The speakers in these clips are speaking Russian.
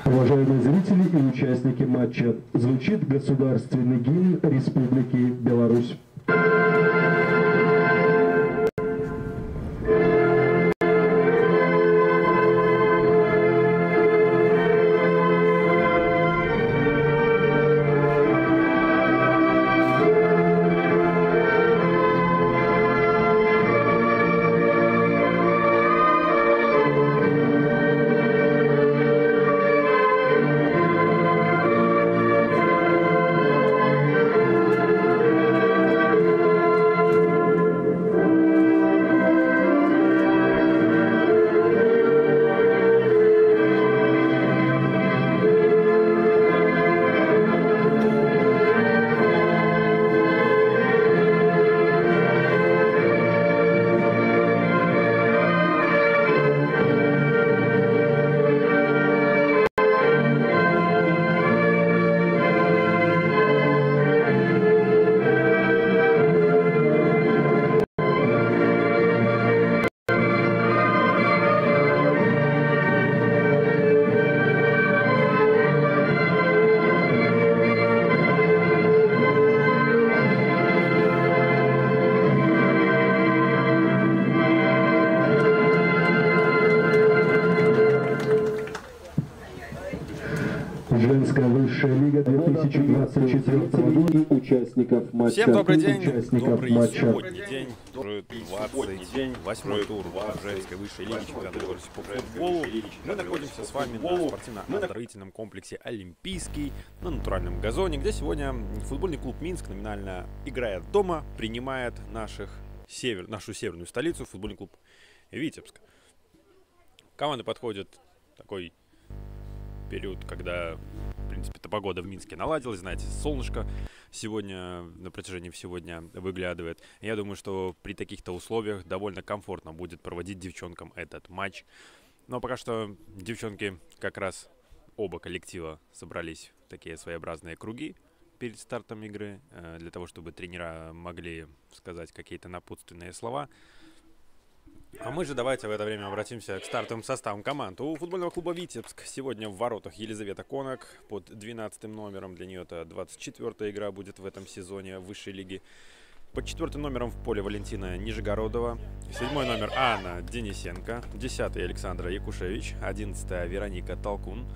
Уважаемые зрители и участники матча, звучит государственный гимн Республики Беларусь. Женская высшая лига 2024 года участников матча. Всем добрый день, добрый сегодня день, 28-й тур женской высшей лиги чемпионата Беларуси по футболу. Мы находимся с вами на спортивно-оздоровительном комплексе «Олимпийский» на натуральном газоне, где сегодня футбольный клуб «Минск», номинально играя дома, принимает нашу северную столицу, футбольный клуб «Витебск». Команды подходят такой период, когда, в принципе-то, погода в Минске наладилась, знаете, солнышко сегодня, на протяжении всего дня выглядывает. Я думаю, что при таких-то условиях довольно комфортно будет проводить девчонкам этот матч. Но пока что девчонки, как раз оба коллектива, собрались в такие своеобразные круги перед стартом игры, для того, чтобы тренера могли сказать какие-то напутственные слова. А мы же давайте в это время обратимся к стартовым составам команд. У футбольного клуба «Витебск» сегодня в воротах Елизавета Конок под 12 номером. Для нее это 24-я игра будет в этом сезоне высшей лиги. Под 4-м номером в поле Валентина Нижегородова. 7-й номер Анна Денисенко. 10-й Александра Якушевич. 11-я Вероника Толкун.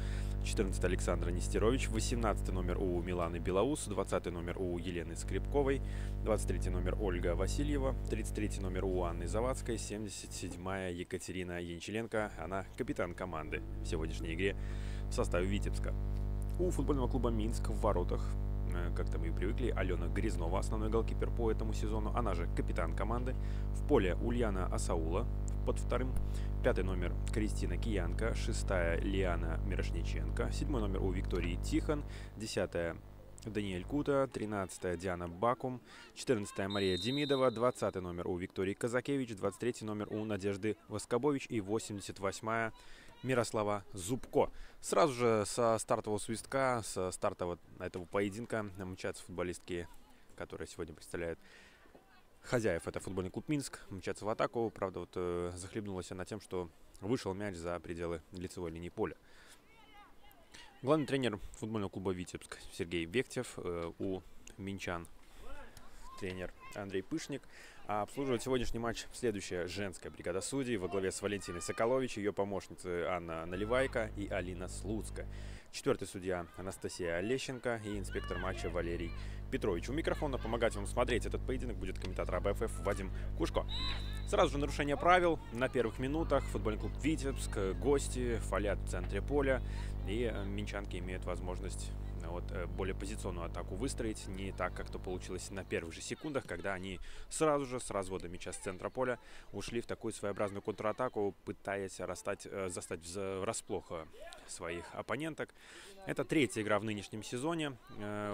14-й Александра Нестерович, 18-й номер у Миланы Белоус, 20-й номер у Елены Скрипковой, 23-й номер Ольга Васильева, 33-й номер у Анны Завадской, 77-я Екатерина Янчеленко, она капитан команды в сегодняшней игре в составе Витебска. У футбольного клуба «Минск» в воротах, как-то мы и привыкли, Алена Грязнова, основной голкипер по этому сезону, она же капитан команды. В поле Ульяна Асаула под 2-м. 5-й номер Кристина Киянко, 6-я Лиана Мирошниченко, 7-й номер у Виктории Тихон, 10-я Даниэль Кута, 13-я Диана Бакум, 14-я Мария Демидова, 20-й номер у Виктории Казакевич, 23-й номер у Надежды Воскобович и 88-я Мирослава Зубко. Сразу же со стартового свистка, со старта этого поединка мчатся футболистки, которые сегодня представляют хозяев. Это футбольный клуб Минск. Мчатся в атаку. Правда, захлебнулась она тем, что вышел мяч за пределы лицевой линии поля. Главный тренер футбольного клуба «Витебск» Сергей Бехтев, у минчан тренер Андрей Пышник. А обслуживает сегодняшний матч следующая женская бригада судей во главе с Валентиной Соколович, ее помощницы Анна Наливайко и Алина Слуцка. Четвертый судья Анастасия Олещенко и инспектор матча Валерий Петрович. У микрофона помогать вам смотреть этот поединок будет комментатор АБФ Вадим Кушко. Сразу же нарушение правил. На первых минутах футбольный клуб «Витебск», гости фалят в центре поля, и минчанки имеют возможность более позиционную атаку выстроить. Не так, как то получилось на первых же секундах, когда они сразу же с развода мяча с центра поля ушли в такую своеобразную контратаку, пытаясь застать врасплох своих оппоненток. Это третья игра в нынешнем сезоне.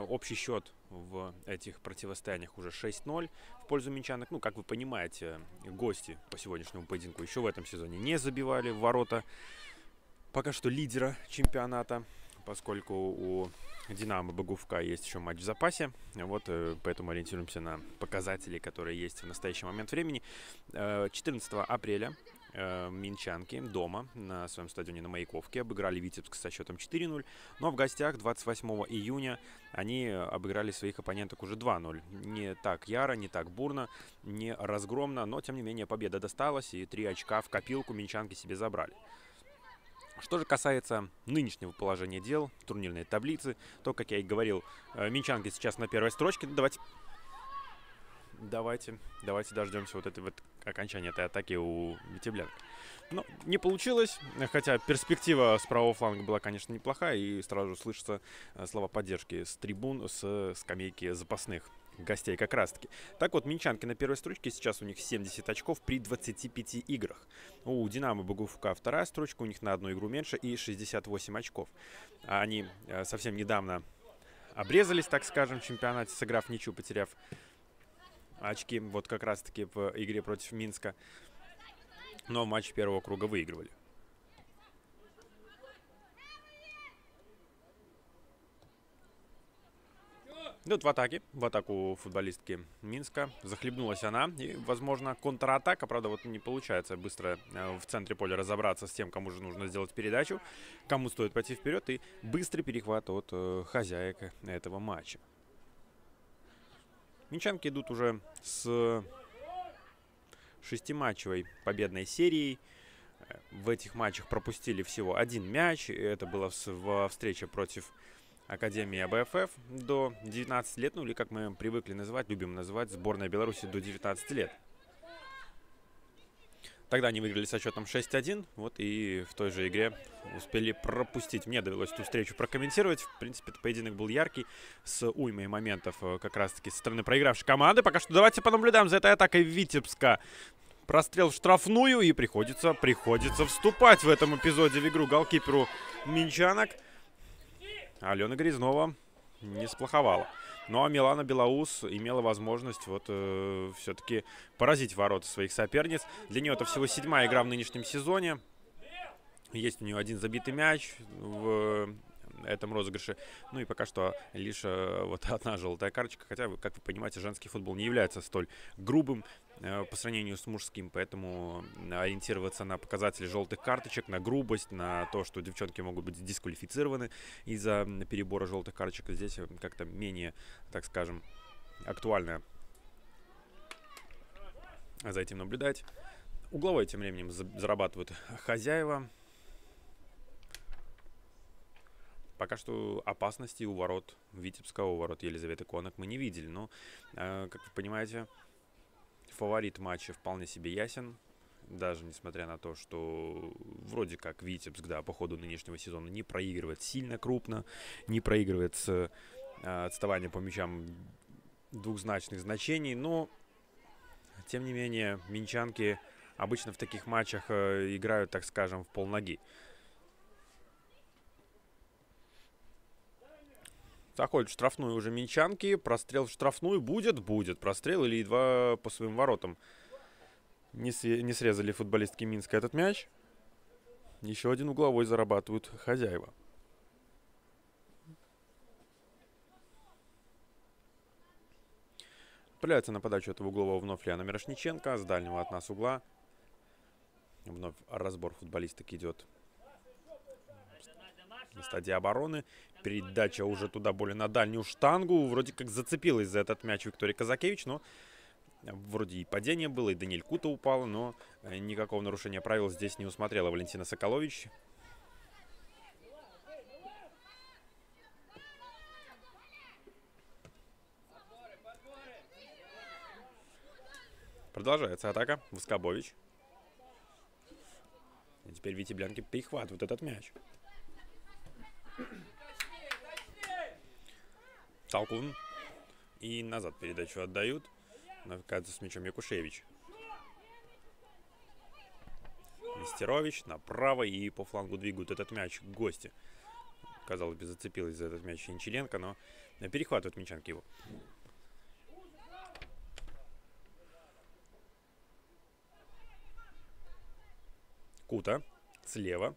Общий счет в этих противостояниях уже 6-0 в пользу минчанок. Ну, как вы понимаете, гости по сегодняшнему поединку еще в этом сезоне не забивали в ворота пока что лидера чемпионата, поскольку у «Динамо» Богувка есть еще матч в запасе. Поэтому ориентируемся на показатели, которые есть в настоящий момент времени. 14 апреля минчанки дома на своем стадионе на Маяковке обыграли Витебск со счетом 4-0. Но в гостях 28 июня они обыграли своих оппоненток уже 2-0. Не так яро, не так бурно, не разгромно, но тем не менее победа досталась, и 3 очка в копилку минчанки себе забрали. Что же касается нынешнего положения дел, турнирной таблицы, то, как я и говорил, минчанки сейчас на первой строчке. Давайте дождемся окончания этой атаки у витеблян. Но не получилось, хотя перспектива с правого фланга была, конечно, неплохая, и сразу же слышатся слова поддержки с трибун, с скамейки запасных гостей как раз-таки. Так вот, минчанки на первой строчке, сейчас у них 70 очков при 25 играх. У «Динамо» Богувка вторая строчка, у них на одну игру меньше и 68 очков. Они совсем недавно обрезались, так скажем, в чемпионате, сыграв ничью, потеряв очки как раз-таки в игре против Минска. Но матч первого круга выигрывали. В атаку футболистки Минска. Захлебнулась она. И, возможно, контратака. Правда, не получается быстро в центре поля разобраться с тем, кому же нужно сделать передачу, кому стоит пойти вперед. И быстрый перехват от хозяек этого матча. Минчанки идут уже с 6-матчевой победной серией. В этих матчах пропустили всего 1 мяч. Это было во встрече против Академии АБФ до 19 лет, или как мы привыкли любим называть, сборная Беларуси до 19 лет. Тогда они выиграли со счетом 6-1, и в той же игре успели пропустить. Мне довелось эту встречу прокомментировать. В принципе, этот поединок был яркий, с уймой моментов как раз-таки со стороны проигравшей команды. Пока что давайте понаблюдаем за этой атакой Витебска. Прострел в штрафную, и приходится вступать в этом эпизоде в игру голкиперу минчанок. Алена Грязнова не сплоховала. Ну а Милана Белоус имела возможность все-таки поразить ворота своих соперниц. Для нее это всего 7-я игра в нынешнем сезоне. Есть у нее 1 забитый мяч в этом розыгрыше. Ну и пока что лишь 1 желтая карточка. Хотя, как вы понимаете, женский футбол не является столь грубым по сравнению с мужским. Поэтому ориентироваться на показатели желтых карточек, на грубость, на то, что девчонки могут быть дисквалифицированы из-за перебора желтых карточек, здесь как-то менее, так скажем, актуально за этим наблюдать. Угловой тем временем зарабатывают хозяева. Пока что опасности у ворот Витебска, у ворот Елизаветы Конок мы не видели. Но, как вы понимаете, фаворит матча вполне себе ясен. Даже несмотря на то, что вроде как Витебск, по ходу нынешнего сезона не проигрывает сильно крупно, не проигрывает с отставанием по мячам двухзначных значений. Но, тем не менее, минчанки обычно в таких матчах играют, так скажем, в полноги. Заходит в штрафную уже минчанки. Прострел в штрафную будет прострел, или едва по своим воротам не срезали футболистки Минска этот мяч. Еще один угловой зарабатывают хозяева. Появляется на подачу этого углового вновь Лиана Мирошниченко с дальнего от нас угла. Вновь разбор футболисток идет на стадии обороны. Передача уже туда более на дальнюю штангу. Вроде как зацепилась за этот мяч Виктория Казакевич, но вроде и падение было, и Даниэль Кута упала, но никакого нарушения правил здесь не усмотрела Валентина Соколович. Продолжается атака. Воскобович. И теперь витязянки перехватывают этот мяч. Толкун. И назад передачу отдают. Навыкается с мячом Якушевич. Нестерович направо и по флангу двигают этот мяч гости. Казалось бы, зацепилась за этот мяч Янчеленко, но перехватывают мячанки его. Кута слева.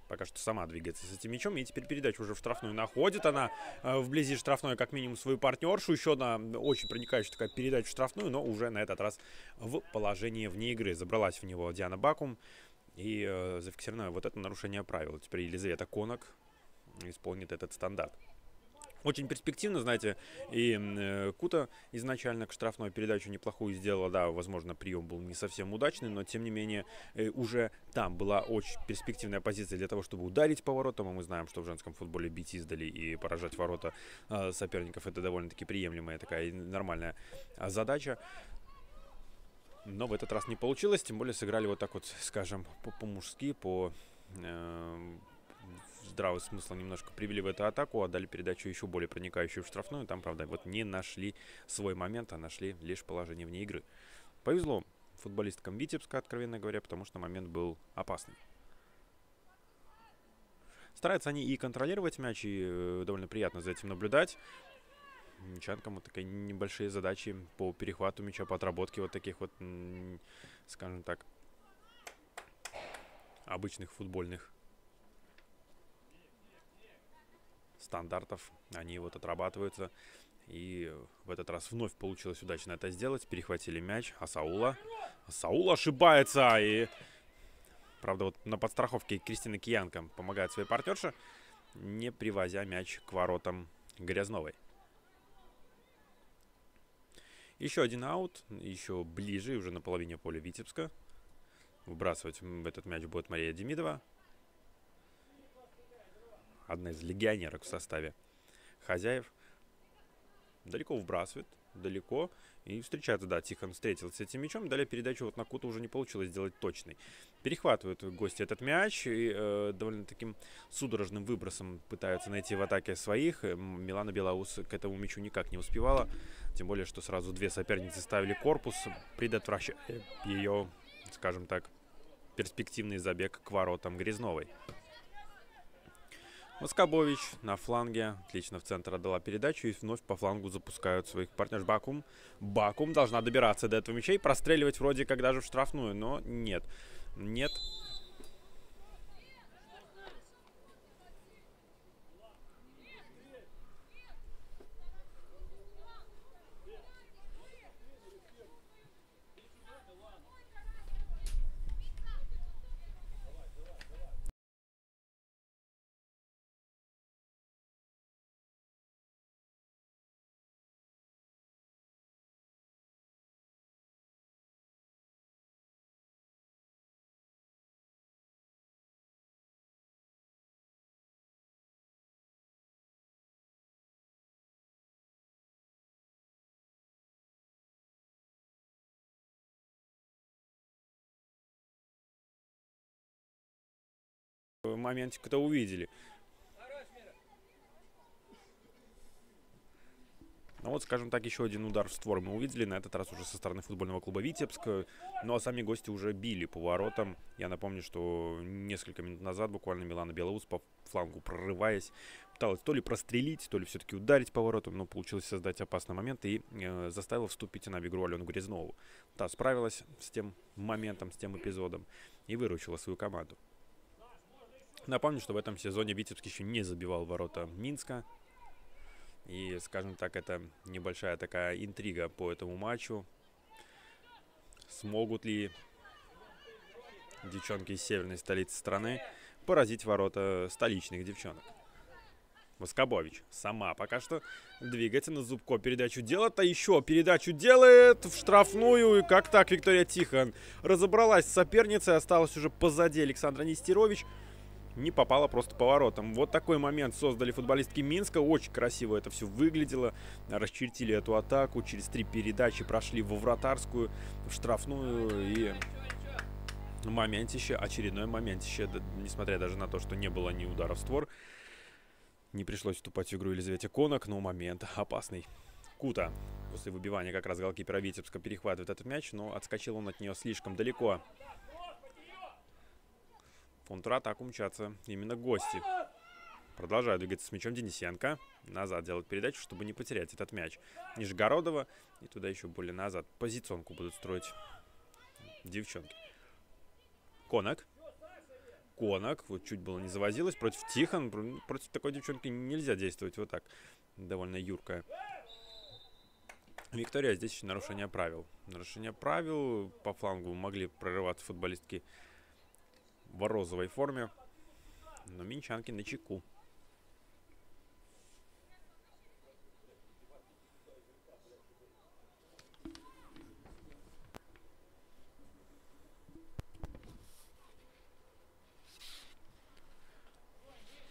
Пока что сама двигается с этим мячом. И теперь передача уже в штрафную находит. Она вблизи штрафной как минимум свою партнершу. Еще одна очень проникающая такая передача в штрафную, но уже на этот раз в положении вне игры. Забралась в него Диана Бакум. И зафиксировано вот это нарушение правил. Теперь Елизавета Конок исполнит этот стандарт. Очень перспективно, знаете, и Кута изначально к штрафной передачу неплохую сделала. Да, возможно, прием был не совсем удачный, но, тем не менее, уже там была очень перспективная позиция для того, чтобы ударить по воротам. А мы знаем, что в женском футболе бить издали и поражать ворота соперников — это довольно-таки приемлемая такая нормальная задача. Но в этот раз не получилось, тем более сыграли вот так вот, скажем, по-мужски, по... здравый смысл немножко привели в эту атаку, отдали передачу еще более проникающую в штрафную. Там, правда, вот не нашли свой момент, а нашли лишь положение вне игры. Повезло футболисткам Витебска, откровенно говоря, потому что момент был опасный. Стараются они и контролировать мяч, и довольно приятно за этим наблюдать. Мячанкам вот такие небольшие задачи по перехвату мяча, по отработке вот таких вот, скажем так, обычных футбольных стандартов. Они вот отрабатываются. И в этот раз вновь получилось удачно это сделать. Перехватили мяч. Асаула. Асаула ошибается. И, правда, вот на подстраховке Кристина Киянко помогает своей партнерше, не привозя мяч к воротам Грязновой. Еще один аут. Еще ближе, уже на половине поля Витебска. Выбрасывать этот мяч будет Мария Демидова. Одна из легионерок в составе хозяев. Далеко вбрасывает. Далеко. И встречается, да, Тихон встретился с этим мячом. Далее передачу вот на Куту уже не получилось сделать точной. Перехватывают гости этот мяч. И довольно таким судорожным выбросом пытаются найти в атаке своих. Милана Белоус к этому мячу никак не успевала. Тем более, что сразу две соперницы ставили корпус, предотвращая ее, скажем так, перспективный забег к воротам Грязновой. Воскобович на фланге. Отлично в центр отдала передачу. И вновь по флангу запускают своих партнеров. Бакум. Бакум должна добираться до этого мяча и простреливать вроде как даже в штрафную. Но нет. Нет. Моментик-то увидели. Ну вот, скажем так, еще один удар в створ мы увидели. На этот раз уже со стороны футбольного клуба Витебск. Ну а сами гости уже били по воротам. Я напомню, что несколько минут назад буквально Милана Белоус по флангу прорываясь пыталась то ли прострелить, то ли все-таки ударить по воротам. Но получилось создать опасный момент и заставила вступить она в игру Алену Грязнову. Та справилась с тем моментом, с тем эпизодом. и выручила свою команду. Напомню, что в этом сезоне Витебск еще не забивал ворота Минска. И, скажем так, это небольшая такая интрига по этому матчу. Смогут ли девчонки из северной столицы страны поразить ворота столичных девчонок? Воскобович сама пока что двигается на Зубко. Передачу делает, а еще передачу делает в штрафную. И как так Виктория Тихон разобралась с соперницей, осталась уже позади Александра Нестерович. Не попала просто по воротам. Вот такой момент создали футболистки Минска. Очень красиво это все выглядело. Расчертили эту атаку. Через 3 передачи прошли во вратарскую, в штрафную. И моментище, очередной моментище. Несмотря даже на то, что не было ни удара в створ. Не пришлось вступать в игру Елизавете Конок, но момент опасный. Кута после выбивания как раз голкипера Витебска перехватывает этот мяч, но отскочил он от нее слишком далеко. В контратаку мчатся именно гости. Продолжают двигаться с мячом Денисенко. Назад делать передачу, чтобы не потерять этот мяч. Нижегородова и туда еще более назад. Позиционку будут строить девчонки. Конок. Конок, вот чуть было не завозилась против Тихон. Против такой девчонки нельзя действовать вот так. Довольно юркая. Виктория, здесь еще нарушение правил. Нарушение правил. По флангу могли прорываться футболистки в розовой форме. Но минчанки на чеку.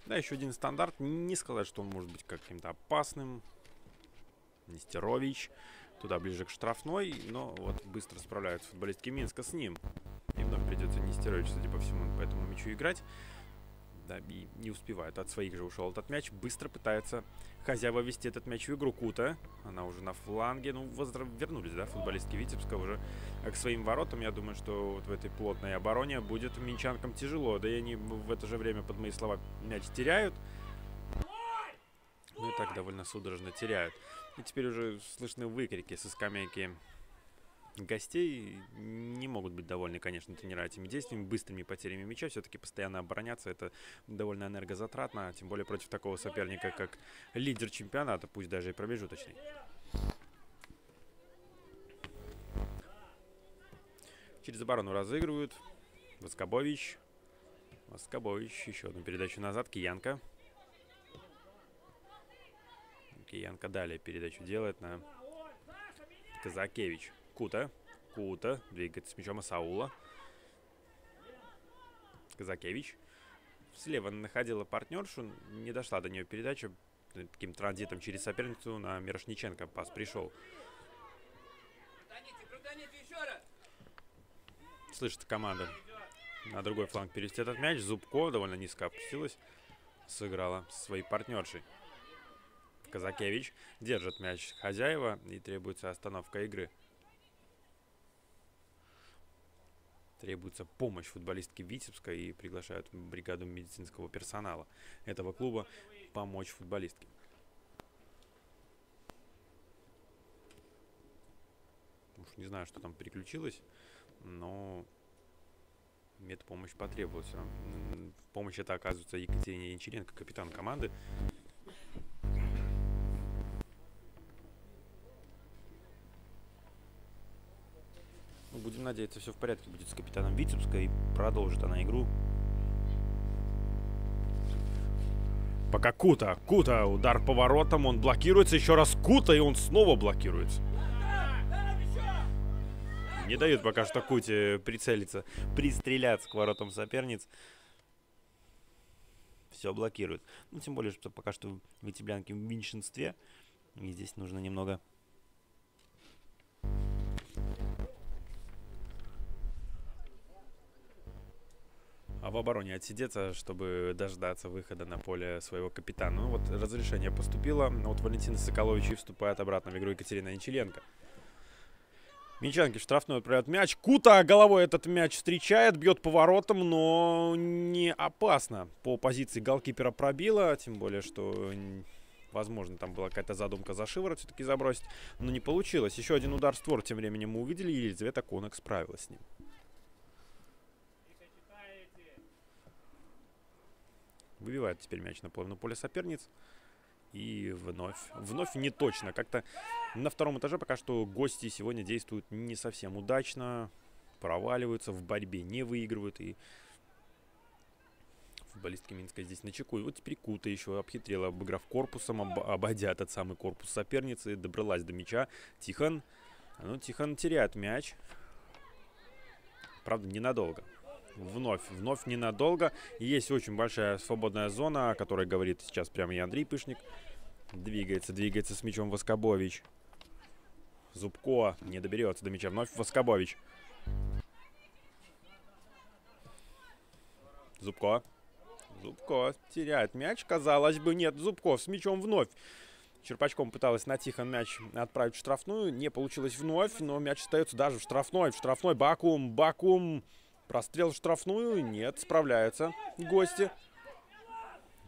Да, еще один стандарт. Не сказать, что он может быть каким-то опасным. Нестерович. Туда ближе к штрафной. Но вот быстро справляются футболистки Минска с ним. И вновь придется Нестерович, судя по всему, по этому мячу играть. Да, и не успевают. От своих же ушел этот мяч. Bыстро пытается хозяева ввести этот мяч в игру. Кута. Она уже на фланге. Ну, вернулись, да, футболистки Витебска уже к своим воротам. Я думаю, что вот в этой плотной обороне будет минчанкам тяжело. Да и они в это же время, под мои слова, мяч теряют. Ну и так довольно судорожно теряют. И теперь уже слышны выкрики со скамейки гостей. Не могут быть довольны, конечно, тренера этими действиями, быстрыми потерями мяча. Все-таки постоянно обороняться — это довольно энергозатратно, тем более против такого соперника, как лидер чемпионата, пусть даже и промежуточный. Через оборону разыгрывают. Воскобович. Воскобович. Еще одну передачу назад. Киянка. Киянка далее передачу делает на Казакевич. Кута. Кута. Двигается с мячом Асаула. Казакевич. Слева находила партнершу. Не дошла до нее передача. Таким транзитом через соперницу на Мирошниченко пас пришел. Слышит команда. На другой фланг перевести этот мяч. Зубко довольно низко опустилась. Сыграла со своей партнершей. Казакевич держит мяч хозяева и требуется остановка игры. Требуется помощь футболистки Витебска и приглашают бригаду медицинского персонала этого клуба помочь футболистке. Уж не знаю, что там переключилось, но медпомощь потребовалась. Помощь это, оказывается, Екатерине Янчаренко, капитан команды. Будем надеяться, все в порядке будет с капитаном Витебска и продолжит она игру. Пока Кута. Кута. Удар по воротам. Он блокируется. Еще раз Кута. И он снова блокируется. Не дают пока что Куте прицелиться, пристреляться к воротам соперниц. Все блокирует. Ну, тем более, что пока что витеблянки в меньшинстве. И здесь нужно немного... А в обороне отсидеться, чтобы дождаться выхода на поле своего капитана. Ну вот разрешение поступило. Но вот Валентина Соколович и вступает обратно в игру Екатерина Янчаренко. Минчанки в штрафную отправляют мяч. Кута головой этот мяч встречает, бьет по воротам, но не опасно. По позиции голкипера пробила, тем более, что, возможно, там была какая-то задумка за шиворот все-таки забросить, но не получилось. Еще один удар в створ тем временем мы увидели, и Елизавета Конок справилась с ним. Выбивает теперь мяч на половину поля соперниц. И вновь не точно. Как-то на втором этаже пока что гости сегодня действуют не совсем удачно. Проваливаются в борьбе, не выигрывают. И футболистки Минска здесь начеку. И вот теперь Кута еще обхитрила, обыграв корпусом, обойдя этот самый корпус соперницы. Добралась до мяча. Тихон. Ну, Тихон теряет мяч. Правда, ненадолго. Вновь ненадолго. Есть очень большая свободная зона, о которой говорит сейчас прямо и Андрей Пышник. Двигается с мячом Воскобович. Зубко не доберется до мяча. Вновь Воскобович. Зубко теряет мяч. Казалось бы, нет. Зубков с мячом вновь. Черпачком пыталась на Тихон мяч отправить в штрафную. Не получилось вновь, но мяч остается даже в штрафной. Бакум. Прострел в штрафную. Нет, справляются гости.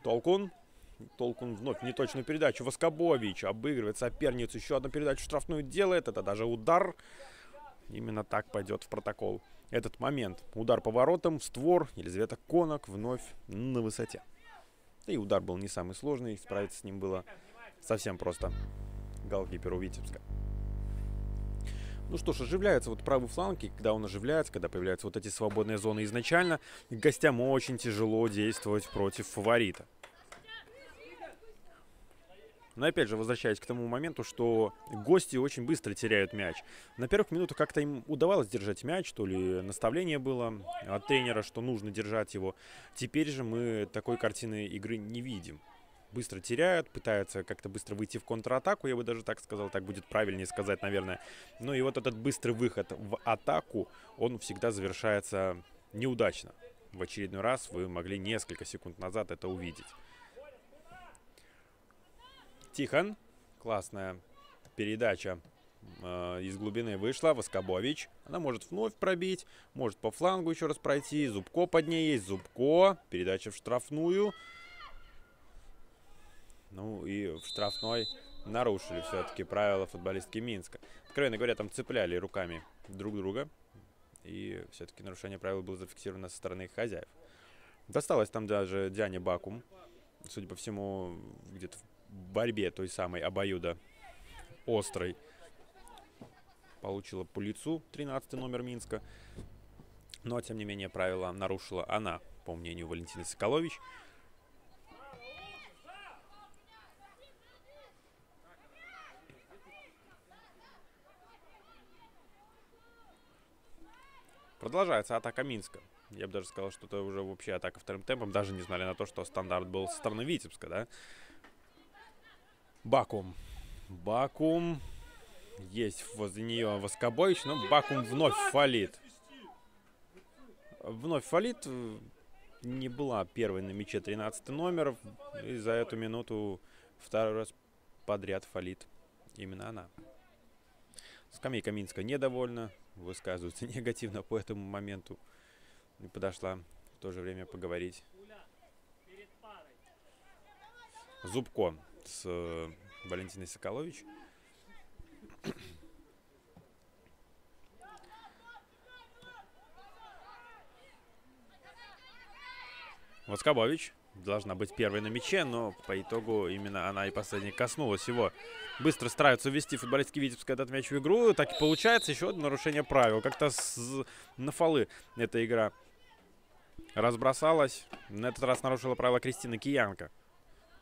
Толкун вновь неточную передачу. Воскобович обыгрывает соперницу. Еще одну передачу в штрафную делает. Это даже удар. Именно так пойдет в протокол этот момент. Удар по воротам, створ. Елизавета Конок вновь на высоте. И удар был не самый сложный. Справиться с ним было совсем просто голкиперу Витебска. Ну что ж, оживляется вот правый фланг, и когда он оживляется, когда появляются вот эти свободные зоны изначально, гостям очень тяжело действовать против фаворита. Но опять же, возвращаясь к тому моменту, что гости очень быстро теряют мяч. На первых минутах как-то им удавалось держать мяч, то ли наставление было от тренера, что нужно держать его. Теперь же мы такой картины игры не видим. Быстро теряют, пытаются как-то быстро выйти в контратаку, я бы даже так сказал, так будет правильнее сказать, наверное. Ну и вот этот быстрый выход в атаку, он всегда завершается неудачно. В очередной раз вы могли несколько секунд назад это увидеть. Тихон, классная передача из глубины вышла, Воскобович. Она может вновь пробить, может по флангу еще раз пройти, Зубко под ней есть, Зубко, передача в штрафную. Ну и в штрафной нарушили все-таки правила футболистки Минска. Откровенно говоря, там цепляли руками друг друга. И все-таки нарушение правил было зафиксировано со стороны их хозяев. Досталось там даже Диане Бакум. Судя по всему, где-то в борьбе той самой обоюдо острой получила по лицу 13-й номер Минска. Но, тем не менее, правила нарушила она, по мнению Валентины Соколович. Продолжается атака Минска. Я бы даже сказал, что это уже вообще атака вторым темпом, даже несмотря на то, что стандарт был со стороны Витебска, да. Бакум. Есть возле нее Воскобович, но Бакум вновь фалит. Не была первой на мяче 13 номер. И за эту минуту второй раз подряд фалит именно она. Скамейка Минска недовольна, высказывается негативно по этому моменту. И подошла в то же время поговорить. Зубко с Валентиной Соколович. Воскобович должна быть первой на мяче, но по итогу именно она и последней коснулась его. Быстро стараются ввести футболистки Витебска этот мяч в игру. Так и получается еще одно нарушение правил. Как-то на фолы эта игра разбросалась. На этот раз нарушила правила Кристина Киянко.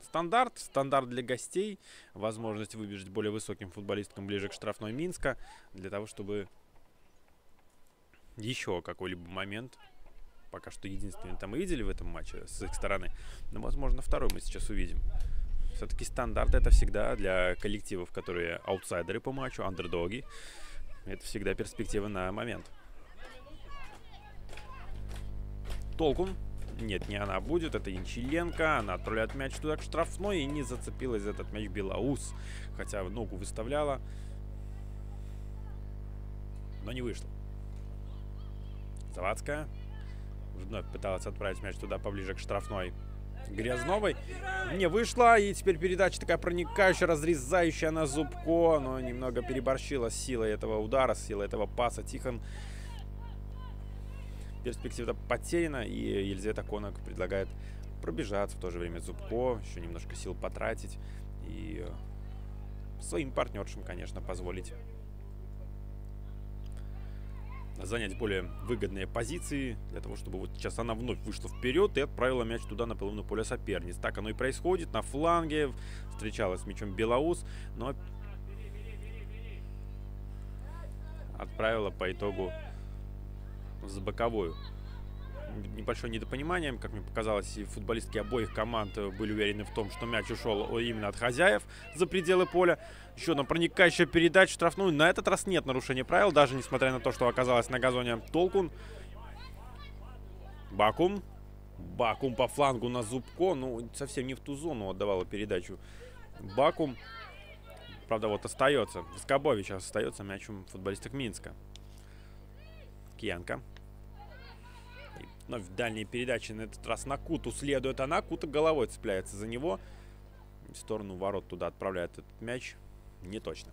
Стандарт для гостей. Возможность выбежать более высоким футболисткам ближе к штрафной Минска. Для того, чтобы еще какой-либо момент... Пока что единственный там мы видели в этом матче с их стороны. Но, возможно, второй мы сейчас увидим. Все-таки стандарт это всегда для коллективов, которые аутсайдеры по матчу, андердоги. Это всегда перспектива на момент. Толкун. Нет, не она будет. Это Инчиленко. Она отправляет мяч туда к штрафной. И не зацепилась за этот мяч Белоус. Хотя ногу выставляла. Но не вышло. Завадская. Вновь пыталась отправить мяч туда поближе к штрафной Грязновой. Не вышла. И теперь передача такая проникающая, разрезающая на Зубко. Но немного переборщила с силой этого удара, с силой этого паса. Тихон. Перспектива потеряна. И Елизавета Конок предлагает пробежаться в то же время Зубко, еще немножко сил потратить и своим партнершам, конечно, позволить занять более выгодные позиции, для того, чтобы вот сейчас она вновь вышла вперед и отправила мяч туда, на половину поля соперниц. Так оно и происходит. На фланге встречалась с мячом Белоус, но отправила по итогу за боковую. Небольшое недопонимание, как мне показалось, и футболистки обоих команд были уверены в том, что мяч ушел именно от хозяев за пределы поля. Еще одна проникающая передача в штрафную. На этот раз нет нарушения правил, даже несмотря на то, что оказалась на газоне Толкун. Бакум. Бакум по флангу на Зубко. Ну, совсем не в ту зону отдавала передачу Бакум. Правда, вот остается. Воскобович остается мячом футболисток Минска. Киянка. Но в дальней передаче на этот раз на Куту следует она. Кута головой цепляется за него. В сторону ворот туда отправляет этот мяч. Не точно.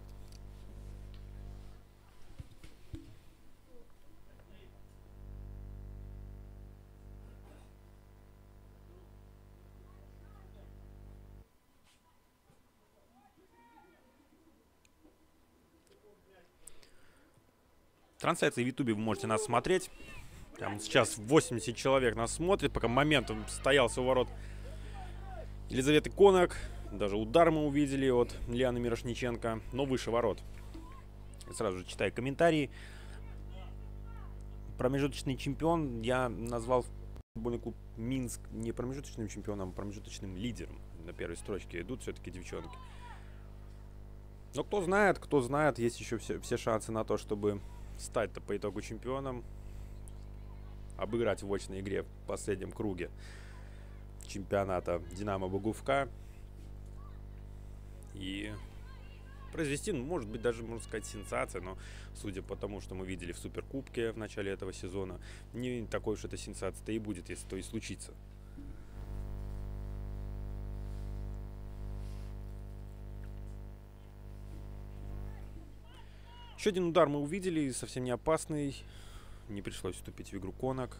Трансляции в Ютубе вы можете нас смотреть. Там сейчас 80 человек нас смотрит, пока моментом стоялся у ворот Елизаветы Конак. Даже удар мы увидели от Лианы Мирошниченко, но выше ворот. И сразу же читаю комментарии. Промежуточный чемпион я назвал футбольный клуб Минск не промежуточным чемпионом, а промежуточным лидером. На первой строчке идут все-таки девчонки. Но кто знает, есть еще все шансы на то, чтобы стать-то по итогу чемпионом. Обыграть в очной игре в последнем круге чемпионата Динамо Богувка и произвести, ну, может быть, даже, можно сказать, сенсация, но судя по тому, что мы видели в Суперкубке в начале этого сезона, не такой уж это сенсация-то и будет, если то и случится. Еще один удар мы увидели, совсем не опасный. Не пришлось вступить в игру Конак.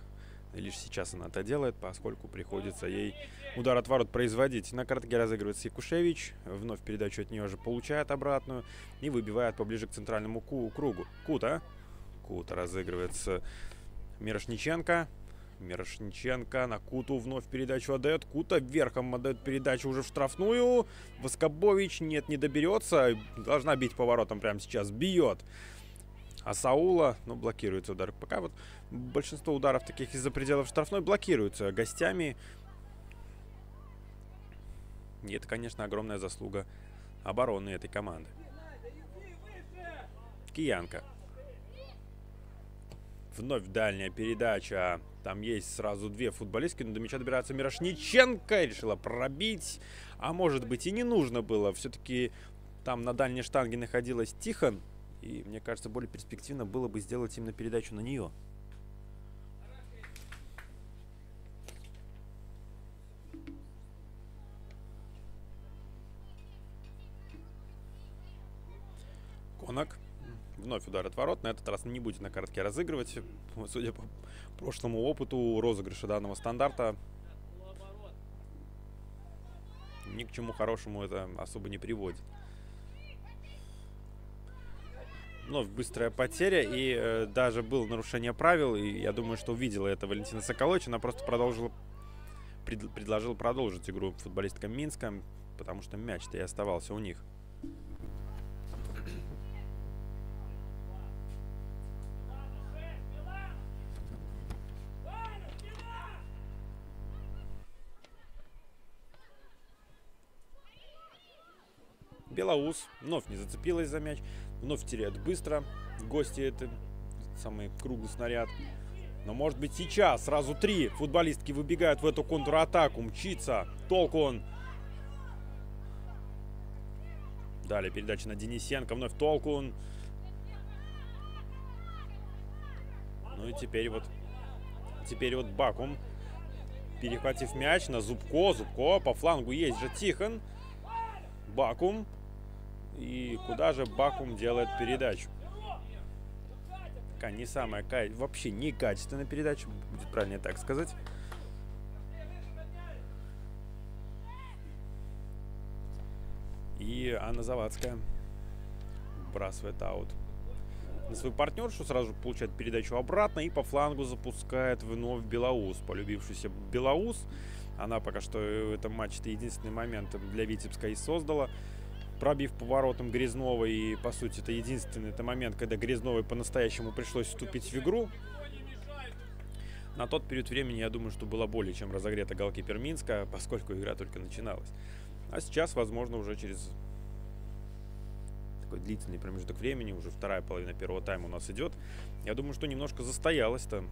Лишь сейчас она это делает, поскольку приходится ей удар от ворот производить. На коротке разыгрывается Якушевич. Вновь передачу от нее же получает обратную. И выбивает поближе к центральному кругу. Кута разыгрывается Мирошниченко. Мирошниченко на Куту вновь передачу отдает. Кута верхом отдает передачу уже в штрафную. Воскобович не доберется. Должна бить по воротам прямо сейчас. Бьет. А Саула, ну, блокируется удар. Пока вот большинство ударов таких из-за пределов штрафной блокируются гостями. И это, конечно, огромная заслуга обороны этой команды. Киянка. Вновь дальняя передача. Там есть сразу две футболистки, но до мяча добирается Мирошниченко. Решила пробить. А может быть и не нужно было. Все-таки там на дальней штанге находилась Тихон. И мне кажется, более перспективно было бы сделать именно передачу на нее. Конак. Вновь удар от ворот. На этот раз не будет на коротке разыгрывать. Судя по прошлому опыту розыгрыша данного стандарта, ни к чему хорошему это особо не приводит. Вновь быстрая потеря, и даже было нарушение правил, и я думаю, что увидела это Валентина Соколович. Она просто предложила продолжить игру футболисткам Минска, потому что мяч-то и оставался у них. Белоус вновь не зацепилась за мяч. Вновь теряют быстро. Гости — это самый круглый снаряд. Но может быть сейчас сразу три футболистки выбегают в эту контратаку. Мчится Толкун. Далее передача на Денисенко. Вновь Толкун. Ну и теперь вот Бакум. Перехватив мяч на Зубко. Зубко по флангу есть же Тихон. Бакум. И куда же Бакум делает передачу? Такая не самая, вообще некачественная передача, будет правильнее так сказать. И Анна Завадская вбрасывает аут на свою партнершу, сразу же получает передачу обратно и по флангу запускает вновь Белоус. Полюбившийся Белоус. Она пока что в этом матче-то единственный момент для Витебска и создала, пробив поворотом Грязнова. И, по сути, это единственный момент, когда Грязновой по-настоящему пришлось вступить в игру. На тот период времени, я думаю, что было более чем разогрета голкипер Минска, поскольку игра только начиналась. А сейчас, возможно, уже через такой длительный промежуток времени, уже вторая половина первого тайма у нас идет. Я думаю, что немножко застоялась-то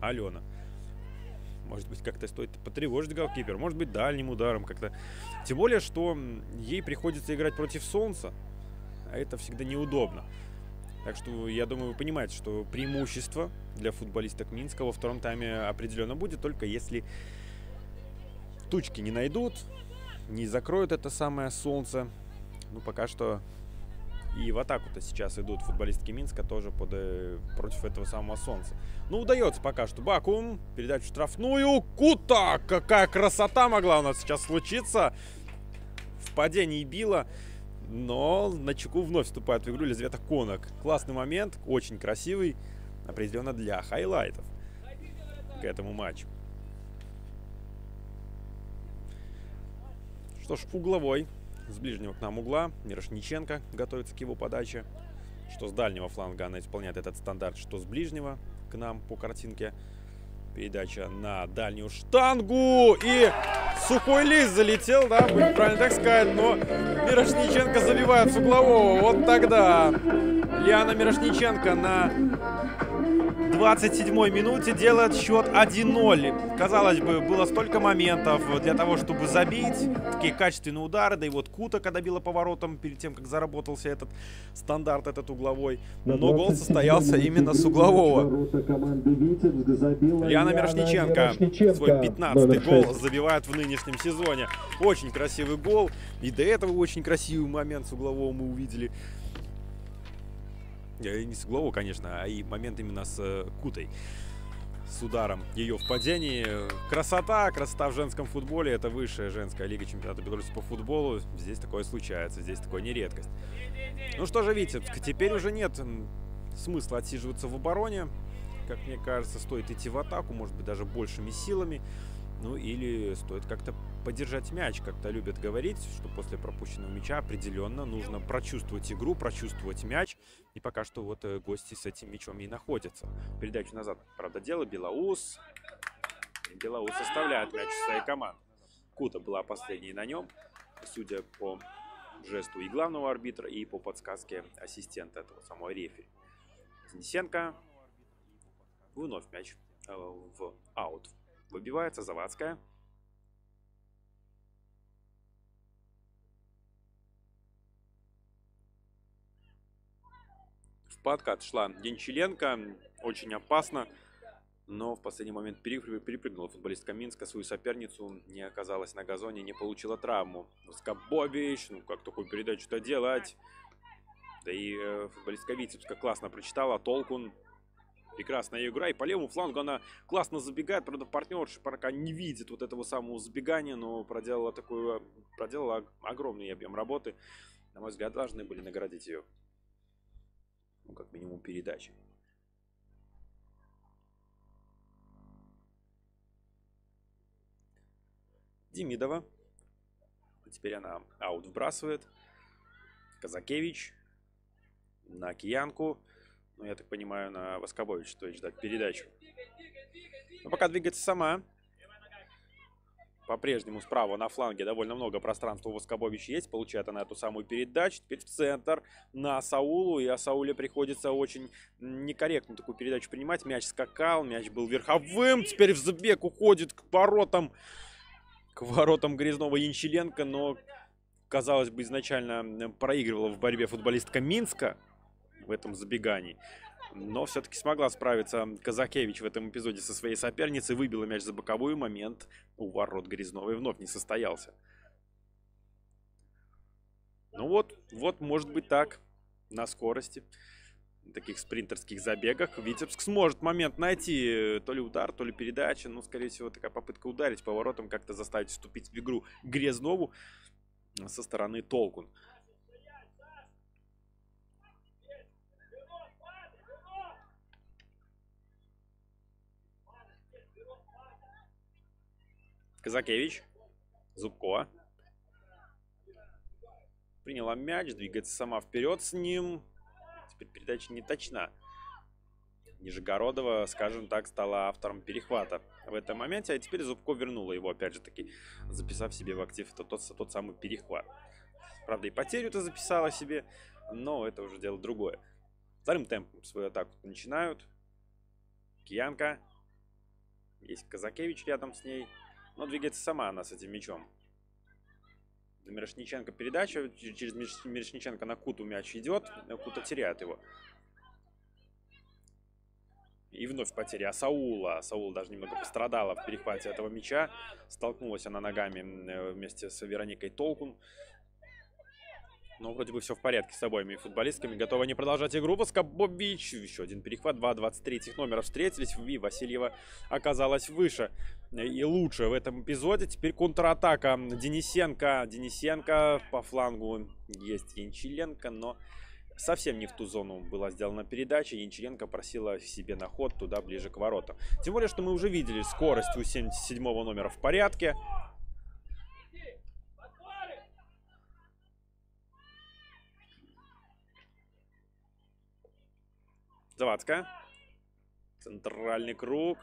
Алена. Может быть, как-то стоит потревожить голкипер, может быть, дальним ударом как-то. Тем более, что ей приходится играть против солнца, а это всегда неудобно. Так что, я думаю, вы понимаете, что преимущество для футболисток Минска во втором тайме определенно будет, только если тучки не найдут, не закроют это самое солнце. Ну, пока что и в атаку-то сейчас идут футболистки Минска тоже против этого самого солнца. Ну, удается пока что Бакум. Передачу штрафную. Кута! Какая красота могла у нас сейчас случиться. В падении била. Но на чеку вновь вступает в игру Елизавета Конок. Классный момент. Очень красивый. Определенно для хайлайтов к этому матчу. Что ж, угловой. С ближнего к нам угла Мирошниченко готовится к его подаче. Что с дальнего фланга она исполняет этот стандарт, что с ближнего к нам по картинке. Передача на дальнюю штангу. И сухой лист залетел, да, будет правильно так сказать. Но Мирошниченко забивает с углового. Вот тогда Лиана Мирошниченко на 27-й минуте делает счет 1-0. Казалось бы, было столько моментов для того, чтобы забить. Такие качественные удары. Да и вот Кута, когда била поворотом перед тем, как заработался этот стандарт, этот угловой. Но гол состоялся именно с углового. Лиана Мирошниченко свой 15-й гол забивает в нынешнем сезоне. Очень красивый гол. И до этого очень красивый момент с углового мы увидели. Не с углового, конечно, а и момент именно с Кутой. С ударом ее в падении. Красота в женском футболе. Это высшая женская лига чемпионата Беларуси по футболу. Здесь такое случается, здесь такое не редкость. Ну что же, Витебск, теперь уже нет смысла отсиживаться в обороне. Как мне кажется, стоит идти в атаку, может быть, даже большими силами. Ну или стоит как-то подержать мяч. Как-то любят говорить, что после пропущенного мяча определенно нужно прочувствовать игру, прочувствовать мяч. И пока что вот гости с этим мячом и находятся. Передачу назад, правда, дело Белоус. Белоус оставляет мяч своей команды. Кута была последней на нем. Судя по жесту и главного арбитра, и по подсказке ассистента этого самого рефери. Денисенко. Вновь мяч в аут. Выбивается Завадская. В подкат шла Денчиленко. Очень опасно. Но в последний момент перепрыгнула футболистка Минска свою соперницу. Не оказалась на газоне, не получила травму. Скобович. Ну как такую передачу-то делать? Да и футболистка Витебска классно прочитала. Толкун. Прекрасная игра, и по левому флангу она классно забегает, правда, партнерша пока не видит вот этого самого забегания, но проделала огромный объем работы. На мой взгляд, должны были наградить ее, ну, как минимум, передачей. Демидова. Теперь она аут вбрасывает. Казакевич на Киянку. Ну, я так понимаю, на Воскобович стоит ждать передачу. Но пока двигается сама. По-прежнему справа на фланге довольно много пространства у Воскобович есть. Получает она эту самую передачу. Теперь в центр на Саулу. И Асауле приходится очень некорректно такую передачу принимать. Мяч скакал, мяч был верховым. Теперь в забег уходит к воротам Грязнова Янчеленко. Но, казалось бы, изначально проигрывала в борьбе футболистка Минска в этом забегании. Но все-таки смогла справиться Казакевич в этом эпизоде со своей соперницей. Выбила мяч за боковую. Момент у ворот Грязновой вновь не состоялся. Ну вот, может быть так. На скорости. На таких спринтерских забегах Витебск сможет момент найти. То ли удар, то ли передача. Ну, скорее всего, такая попытка ударить по воротам, как-то заставить вступить в игру Грязнову. со стороны Толкун. Казакевич. Зубко. Приняла мяч, двигается сама вперед с ним. Теперь передача не точна. Нижегородова, скажем так, стала автором перехвата в этом моменте. А теперь Зубко вернула его, опять же таки, записав себе в актив тот самый перехват. Правда, и потерю-то записала себе, но это уже дело другое. Вторым темпом свою атаку начинают. Киянка. Есть Казакевич рядом с ней. Но двигается сама она с этим мячом. На Мирошниченко передача. Через Мирошниченко на Куту мяч идет. Кута теряет его. И вновь потеря Асаула. Асаула даже немного пострадала в перехвате этого мяча. Столкнулась она ногами вместе с Вероникой Толкун. Но вроде бы все в порядке с обоими футболистками. Готовы они продолжать игру. Воскобович. Еще один перехват. 2-23 номера встретились. И Васильева оказалась выше и лучше в этом эпизоде. Теперь контратака Денисенко. Денисенко по флангу. Есть Янчиленко, но совсем не в ту зону была сделана передача. Янчиленко просила себе на ход туда, ближе к воротам. Тем более, что мы уже видели скорость у 77-го номера в порядке. Завадская. Центральный круг.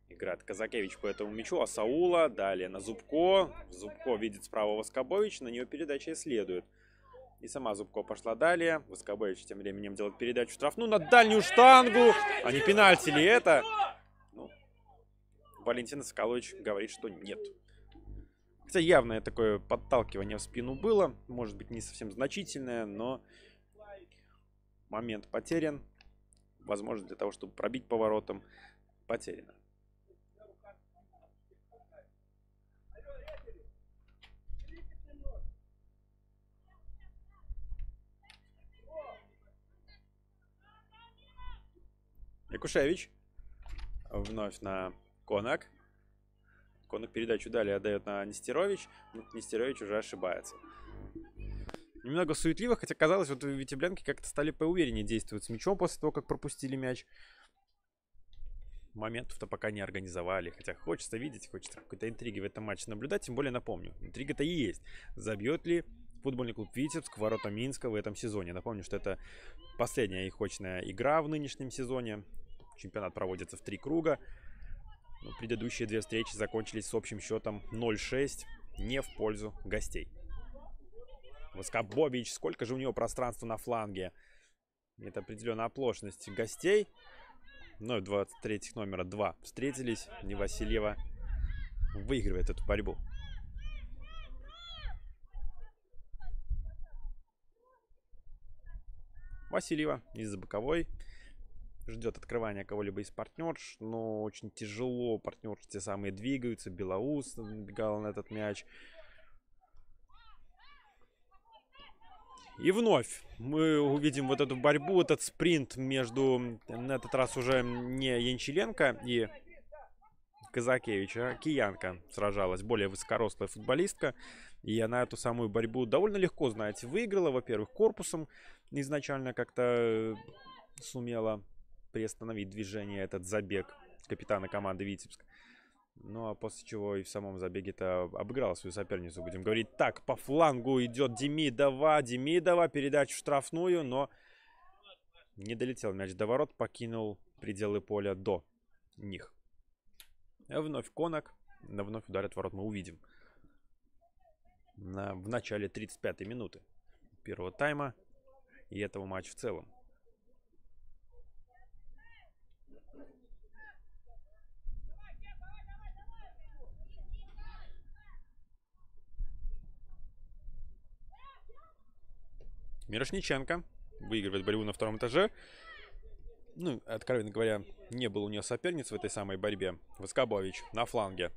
Играет Казакевич по этому мячу. Асаула. Далее на Зубко. Зубко видит справа Воскобович. На нее передача следует. И сама Зубко пошла далее. Воскобович тем временем делает передачу штрафную на дальнюю штангу. А не пенальти ли это? Ну, Валентина Соколович говорит, что нет. Хотя явное такое подталкивание в спину было. Может быть, не совсем значительное, но момент потерян. Возможно, для того, чтобы пробить поворотом, потеряно. Якушевич. Вновь на Конак. Конак передачу далее отдает на Нестерович. Но Нестерович уже ошибается. Немного суетливо, хотя казалось, вот витеблянки как-то стали поувереннее действовать с мячом после того, как пропустили мяч. Моментов-то пока не организовали. Хотя хочется видеть, хочется какой-то интриги в этом матче наблюдать. Тем более напомню, интрига-то и есть. Забьет ли футбольный клуб Витебск ворота Минска в этом сезоне? Напомню, что это последняя их очная игра в нынешнем сезоне. Чемпионат проводится в 3 круга. Но предыдущие 2 встречи закончились с общим счетом 0-6. Не в пользу гостей. Воскобович, сколько же у него пространства на фланге. Это определенная оплошность гостей. Но 23 номера 2 встретились. И Васильева выигрывает эту борьбу. Васильева из-за боковой. Ждет открывания кого-либо из партнерш. Но очень тяжело. Партнерши те самые двигаются. Белоус набегал на этот мяч. И вновь мы увидим вот эту борьбу, этот спринт между, на этот раз уже не Янчиленко и Казакевич, а Киянка сражалась. Более высокорослая футболистка. И она эту самую борьбу довольно легко, знаете, выиграла. Во-первых, корпусом изначально как-то сумела приостановить движение, этот забег капитана команды Витебск. Ну, а после чего и в самом забеге-то обыграла свою соперницу. Будем говорить так, по флангу идет Демидова. Демидова, передача в штрафную, но не долетел мяч до ворот, покинул пределы поля до них. А вновь Конак, вновь ударит ворот мы увидим. В начале 35-й минуты первого тайма и этого матча в целом. Мирошниченко выигрывает борьбу на втором этаже. Ну, откровенно говоря, не было у нее соперниц в этой самой борьбе. Воскобович на фланге.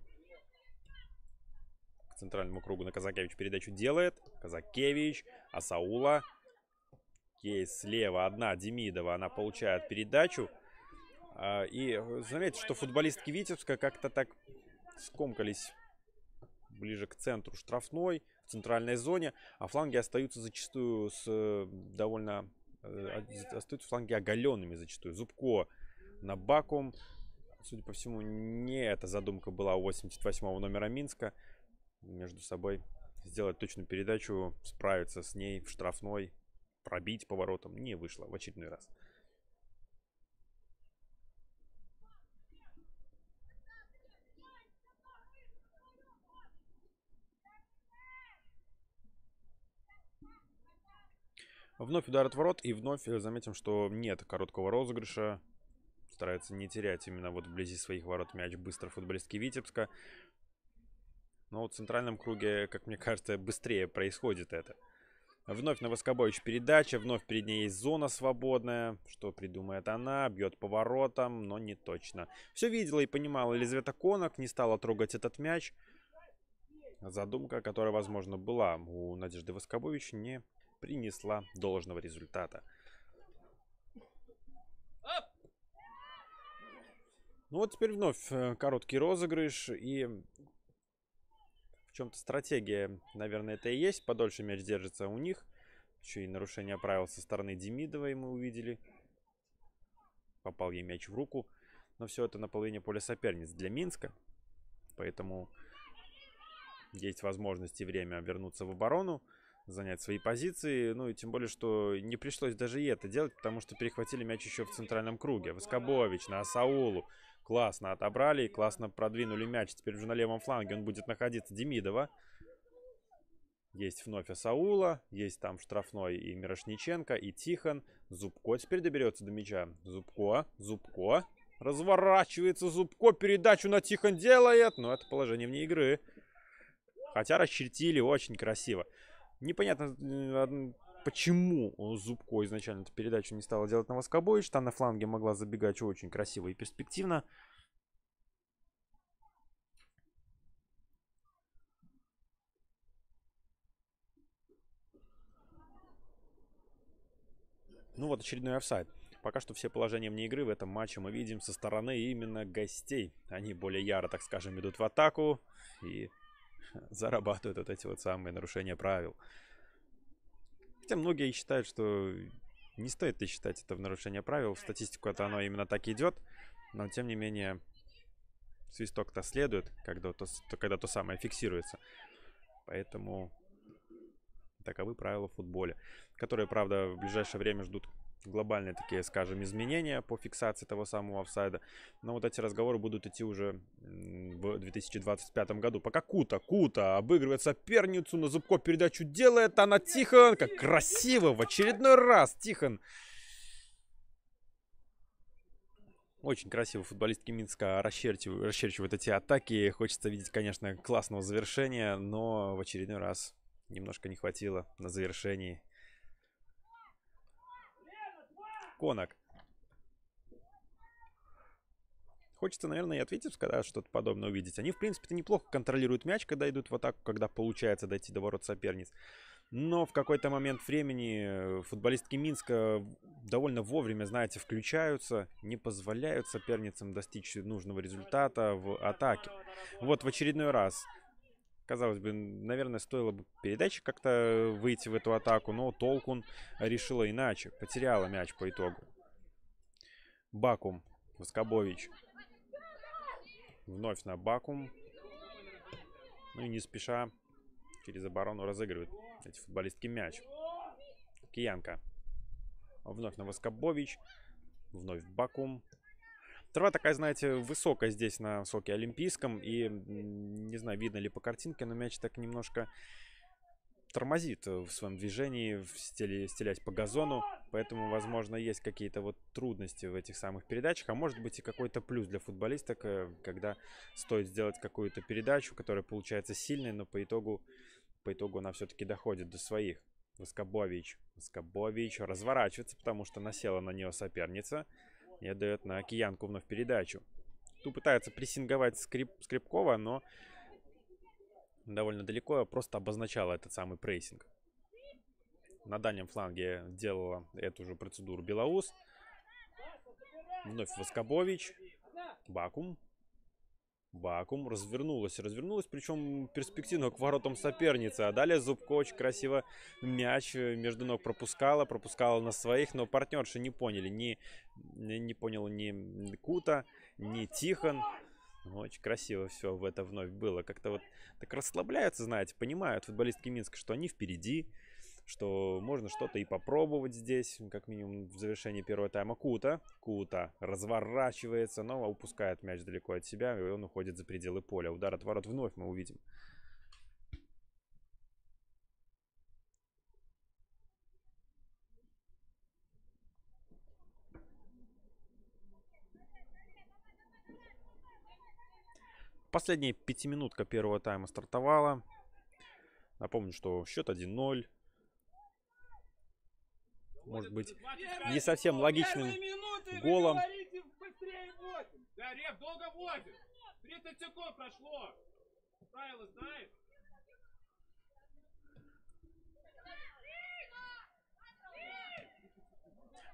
К центральному кругу на Казакевич передачу делает. Казакевич, Асаула. Есть слева одна Демидова. Она получает передачу. И заметьте, что футболистки Витебска как-то так скомкались ближе к центру штрафной, в центральной зоне, а фланги остаются зачастую остаются фланги оголенными зачастую. Зубко на Бакум. Судя по всему, не эта задумка была у 88-го номера Минска. Между собой сделать точную передачу, справиться с ней в штрафной, пробить поворотом не вышло в очередной раз. Вновь удар от ворот, и вновь заметим, что нет короткого розыгрыша. Старается не терять именно вот вблизи своих ворот мяч быстро футболистки Витебска. Но вот в центральном круге, как мне кажется, быстрее происходит это. Вновь на Воскобович передача, вновь перед ней есть зона свободная. Что придумает она? Бьет по воротам, но не точно. Все видела и понимала Елизавета Конок, не стала трогать этот мяч. Задумка, которая, возможно, была у Надежды Воскобович, не принесла должного результата. Ну вот теперь вновь короткий розыгрыш, и в чем-то стратегия, наверное, это и есть. Подольше мяч держится у них. Еще и нарушение правил со стороны Демидовой мы увидели. Попал ей мяч в руку. Но все это на половине поля соперниц для Минска. Поэтому есть возможность и время вернуться в оборону, занять свои позиции. Ну и тем более, что не пришлось даже и это делать, потому что перехватили мяч еще в центральном круге. Воскобович на Асаулу. Классно отобрали, классно продвинули мяч. Теперь уже на левом фланге он будет находиться Демидова. Есть вновь Асаула, есть там штрафной и Мирошниченко, и Тихон. Зубко теперь доберется до мяча. Зубко. Разворачивается Зубко, передачу на Тихон делает. Но это положение вне игры. Хотя расчертили очень красиво. Непонятно, почему Зубко изначально эту передачу не стала делать на Воскобович. Там на фланге могла забегать очень красиво и перспективно. Ну вот очередной офсайд. Пока что все положения вне игры в этом матче мы видим со стороны именно гостей. Они более яро, так скажем, идут в атаку и зарабатывают вот эти вот самые нарушения правил. Хотя многие считают, что не стоит ли считать это в нарушение правил. В статистику это оно именно так идет. Но тем не менее свисток-то следует, когда то самое фиксируется. Поэтому таковы правила в футболе, которые, правда, в ближайшее время ждут глобальные такие, скажем, изменения по фиксации того самого офсайда. Но вот эти разговоры будут идти уже в 2025 году. Пока Кута обыгрывает соперницу, на Зубко передачу делает, она Тихон, как красиво, в очередной раз Тихон. Очень красиво футболистки Минска расчерчивают эти атаки. Хочется видеть, конечно, классного завершения, но в очередной раз немножко не хватило на завершении. Конок. Хочется, наверное, и от Витебска, да, что-то подобное увидеть. Они, в принципе-то, неплохо контролируют мяч, когда идут в атаку, когда получается дойти до ворот соперниц. Но в какой-то момент времени футболистки Минска довольно вовремя, знаете, включаются, не позволяют соперницам достичь нужного результата в атаке. Вот в очередной раз. Казалось бы, наверное, стоило бы передаче как-то выйти в эту атаку, но Толкун решила иначе. Потеряла мяч по итогу. Бакум. Воскобович. Вновь на Бакум. Ну и не спеша через оборону разыгрывают эти футболистки мяч. Киянка. Вновь на Воскобович. Вновь Бакум. Трава такая, знаете, высокая здесь на соке Олимпийском. И не знаю, видно ли по картинке, но мяч так немножко тормозит в своем движении, стелясь по газону. Поэтому, возможно, есть какие-то вот трудности в этих самых передачах. А может быть и какой-то плюс для футболисток, когда стоит сделать какую-то передачу, которая получается сильной, но по итогу она все-таки доходит до своих. Воскобович разворачивается, потому что насела на нее соперница. И отдает на Киянку вновь передачу. Тут пытается прессинговать Скрипкова, но довольно далеко просто обозначала этот самый прессинг. На дальнем фланге делала эту же процедуру Белоус. Вновь Воскобович. Бакум. Вакуум. Развернулась, причем перспективно к воротам соперницы. А далее Зубко очень красиво мяч между ног пропускала на своих, но партнерши не поняли. Не понял ни Кута, ни Тихон. Очень красиво все в это вновь было. Как-то вот так расслабляются, знаете, понимают футболистки Минска, что они впереди, что можно что-то и попробовать здесь, как минимум в завершении первого тайма. Кута разворачивается, но упускает мяч далеко от себя, и он уходит за пределы поля. Удар от ворот вновь мы увидим. Последняя пятиминутка первого тайма стартовала. Напомню, что счет 1-0. Может быть, не совсем логичным голом. Да, Реф, долго возит. 30 секунд прошло. Правила знаешь?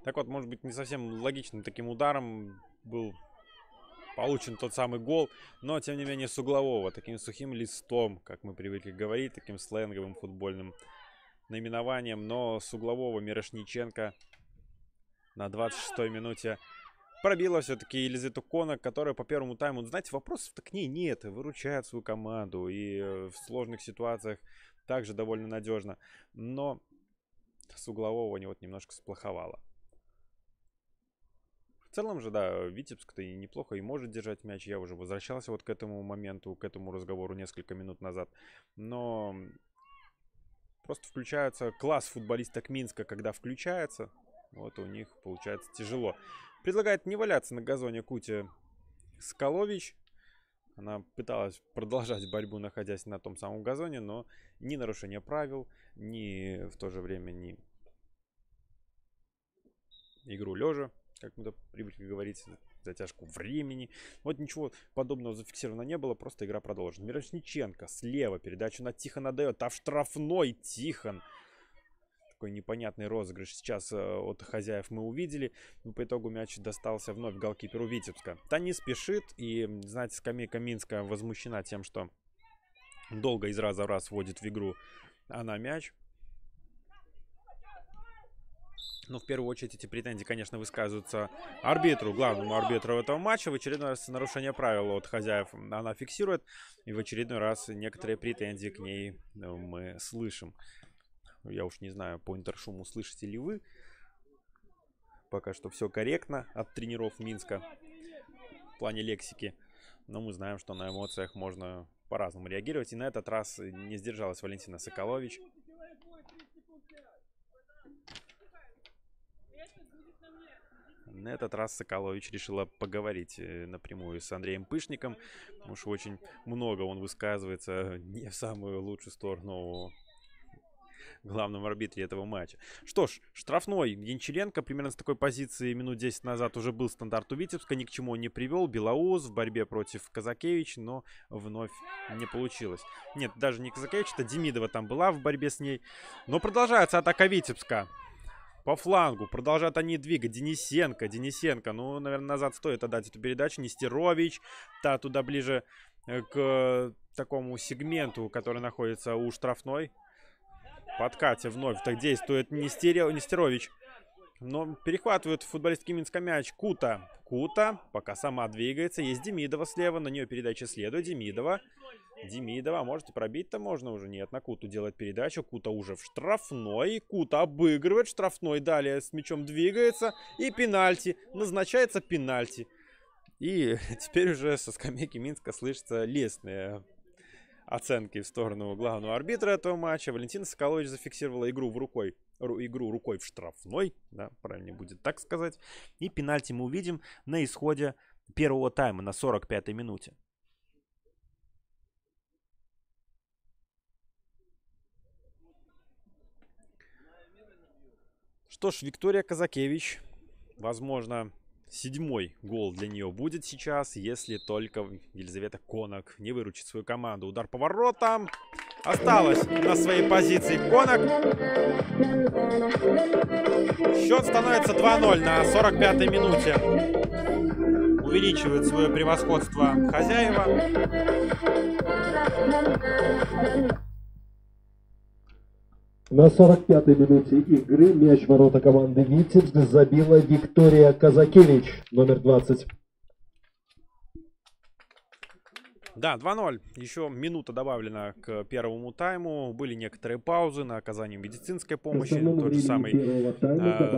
Так вот, может быть, не совсем логичным таким ударом был получен тот самый гол, но, тем не менее, с углового, таким сухим листом, как мы привыкли говорить, таким сленговым футбольным наименованием, но с углового Мирошниченко на 26-й минуте пробила все-таки Елизавету Конок, которая по первому тайму, знаете, вопросов-то к ней нет, выручает свою команду и в сложных ситуациях также довольно надежно, но с углового немножко сплоховало. В целом же, да, Витебск-то и неплохо и может держать мяч. Я уже возвращался вот к этому моменту, к этому разговору несколько минут назад. Но просто включается класс футболисток Минска, когда включается. Вот у них получается тяжело. Предлагает не валяться на газоне Куте Соколович. Она пыталась продолжать борьбу, находясь на том самом газоне, но ни нарушение правил, ни в то же время ни игру лежа, как мы привыкли говорить, затяжку времени. Вот ничего подобного зафиксировано не было, просто игра продолжена. Мирошниченко слева передачу на Тихона дает, а в штрафной Тихон. Такой непонятный розыгрыш сейчас от хозяев мы увидели. Но по итогу мяч достался вновь голкиперу Витебска. Та не спешит, и, знаете, скамейка Минска возмущена тем, что долго из раза в раз вводит в игру она мяч. Но в первую очередь эти претензии, конечно, высказываются арбитру, главному арбитру этого матча. В очередной раз нарушение правил от хозяев она фиксирует. И в очередной раз некоторые претензии к ней мы слышим. Я уж не знаю, по интершуму слышите ли вы. Пока что все корректно от тренеров Минска в плане лексики. Но мы знаем, что на эмоциях можно по-разному реагировать. И на этот раз не сдержалась Валентина Соколович. На этот раз Соколович решила поговорить напрямую с Андреем Пышником. Потому что очень много он высказывается не в самую лучшую сторону главном арбитре этого матча. Что ж, штрафной Янчаренко примерно с такой позиции минут 10 назад уже был стандарт у Витебска. Ни к чему он не привел. Белоус в борьбе против Казакевич, но вновь не получилось. Нет, даже не Казакевич, это Демидова там была в борьбе с ней. Но продолжается атака Витебска. По флангу. Продолжают они двигать. Денисенко. Ну, наверное, назад стоит отдать эту передачу. Нестерович. Та туда ближе к такому сегменту, который находится у штрафной. Подкате вновь так действует Нестерович. Но перехватывает футболистки Минска мяч. Кута, пока сама двигается. Есть Демидова слева. На нее передача следует. Демидова. Можете пробить-то можно уже? Нет, на Куту делать передачу. Кута уже в штрафной. Кута обыгрывает штрафной. Далее с мячом двигается. И пенальти. Назначается пенальти. И теперь уже со скамейки Минска слышатся лестные оценки в сторону главного арбитра этого матча. Валентина Соколович зафиксировала игру рукой в штрафной. Да, правильнее будет так сказать. И пенальти мы увидим на исходе первого тайма на 45-й минуте. Что ж, Виктория Казакевич, возможно, 7-й гол для нее будет сейчас, если только Елизавета Конок не выручит свою команду. Удар по воротам. Осталась на своей позиции Конок. Счет становится 2-0 на 45-й минуте. увеличивают свое превосходство хозяева. На 45-й минуте игры мяч в ворота команды Витебск забила Виктория Казакевич, номер 20. Да, 2-0. Еще минута добавлена к первому тайму. Были некоторые паузы на оказание медицинской помощи. Тот же самый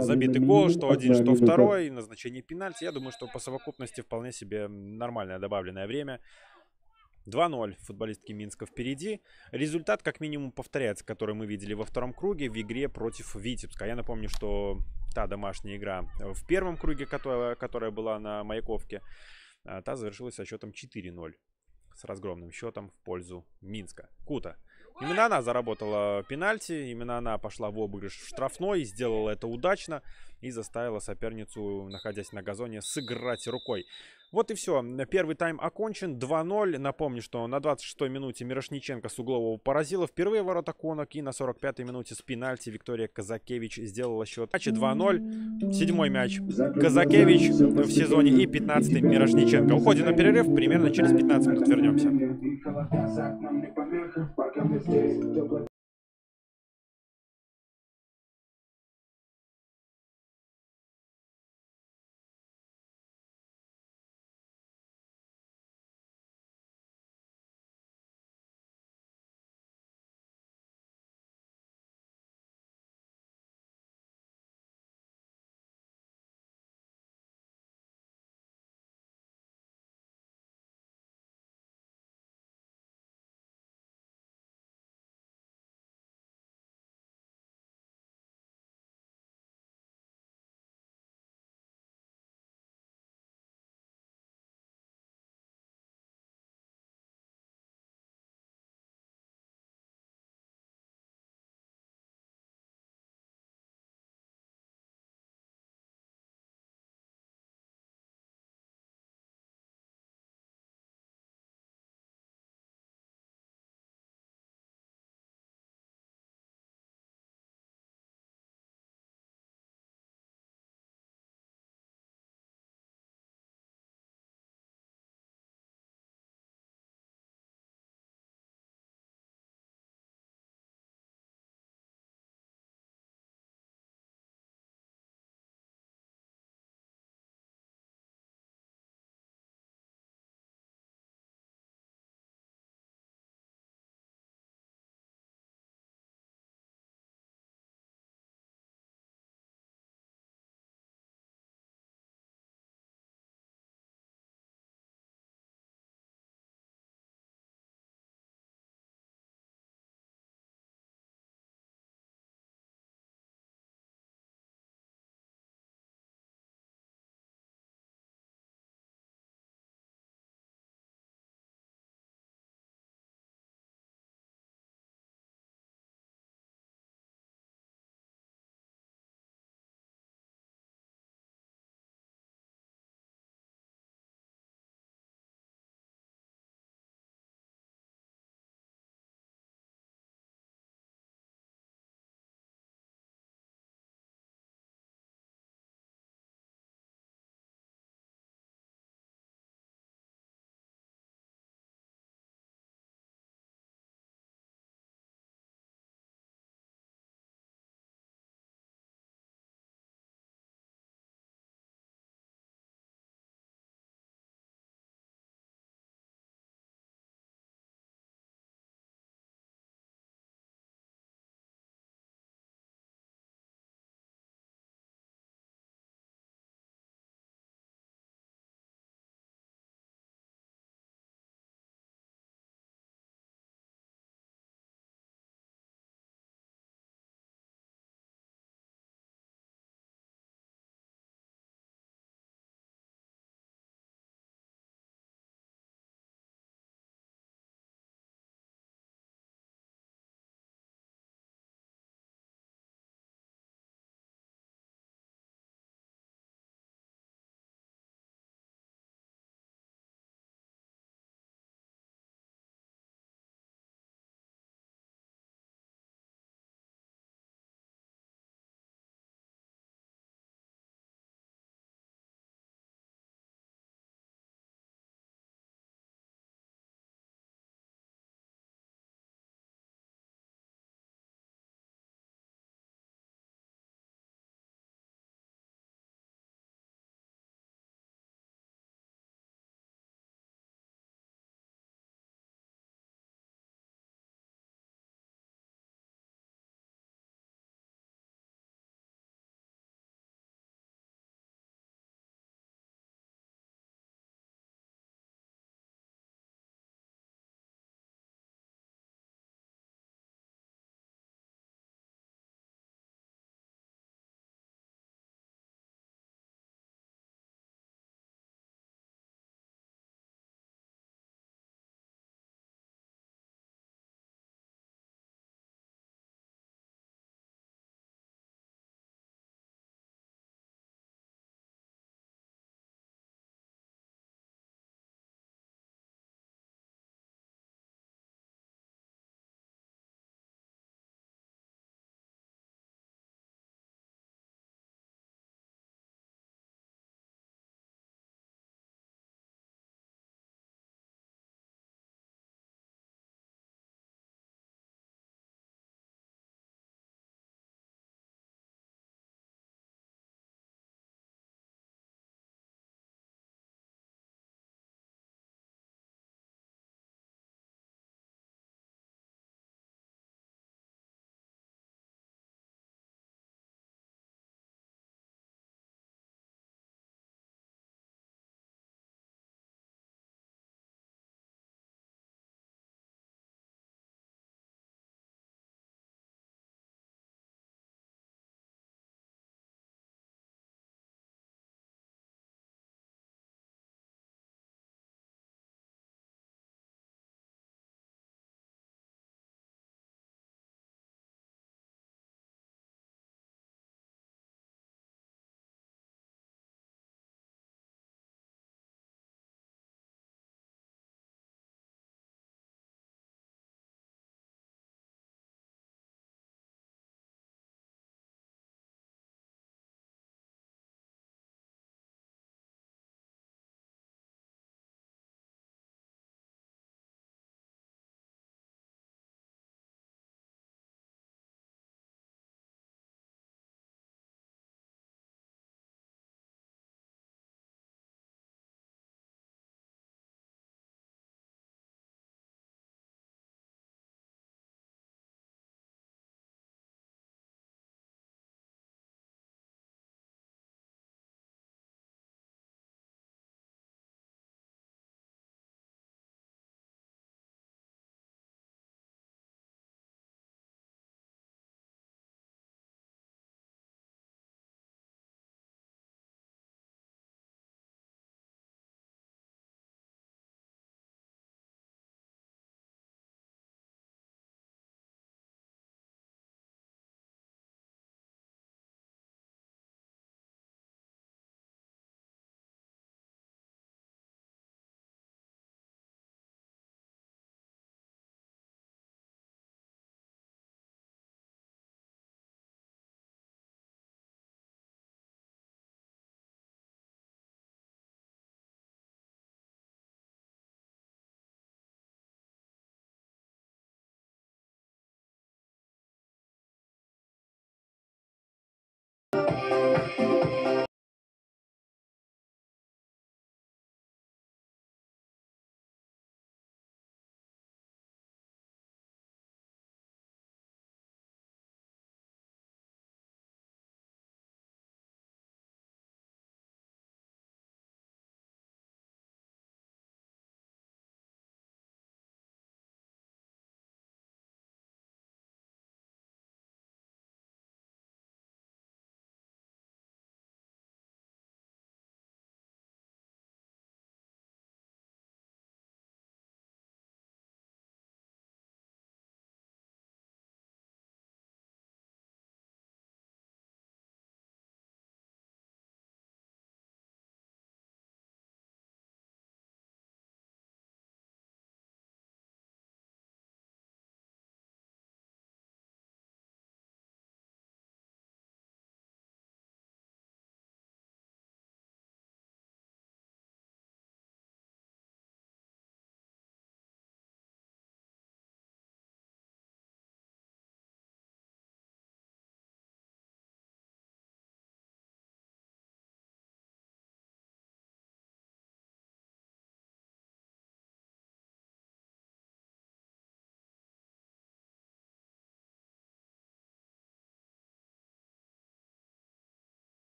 забитый гол, что один, что второй. Назначение пенальти. Я думаю, что по совокупности вполне себе нормальное добавленное время. 2-0 футболистки Минска впереди. Результат как минимум повторяется, который мы видели во втором круге в игре против Витебска. Я напомню, что та домашняя игра в первом круге, которая была на Маяковке, та завершилась со счетом 4-0. С разгромным счетом в пользу Минска. Кута. Именно она заработала пенальти, именно она пошла в обыгрыш в штрафной, сделала это удачно и заставила соперницу, находясь на газоне, сыграть рукой. Вот и все. Первый тайм окончен. 2-0. Напомню, что на 26-й минуте Мирошниченко с углового поразила впервые ворота Конок. И на 45-й минуте с пенальти Виктория Казакевич сделала счет. 2-0. Седьмой мяч Казакевич в сезоне и 15-й Мирошниченко. Уходим на перерыв. Примерно через 15 минут вернемся.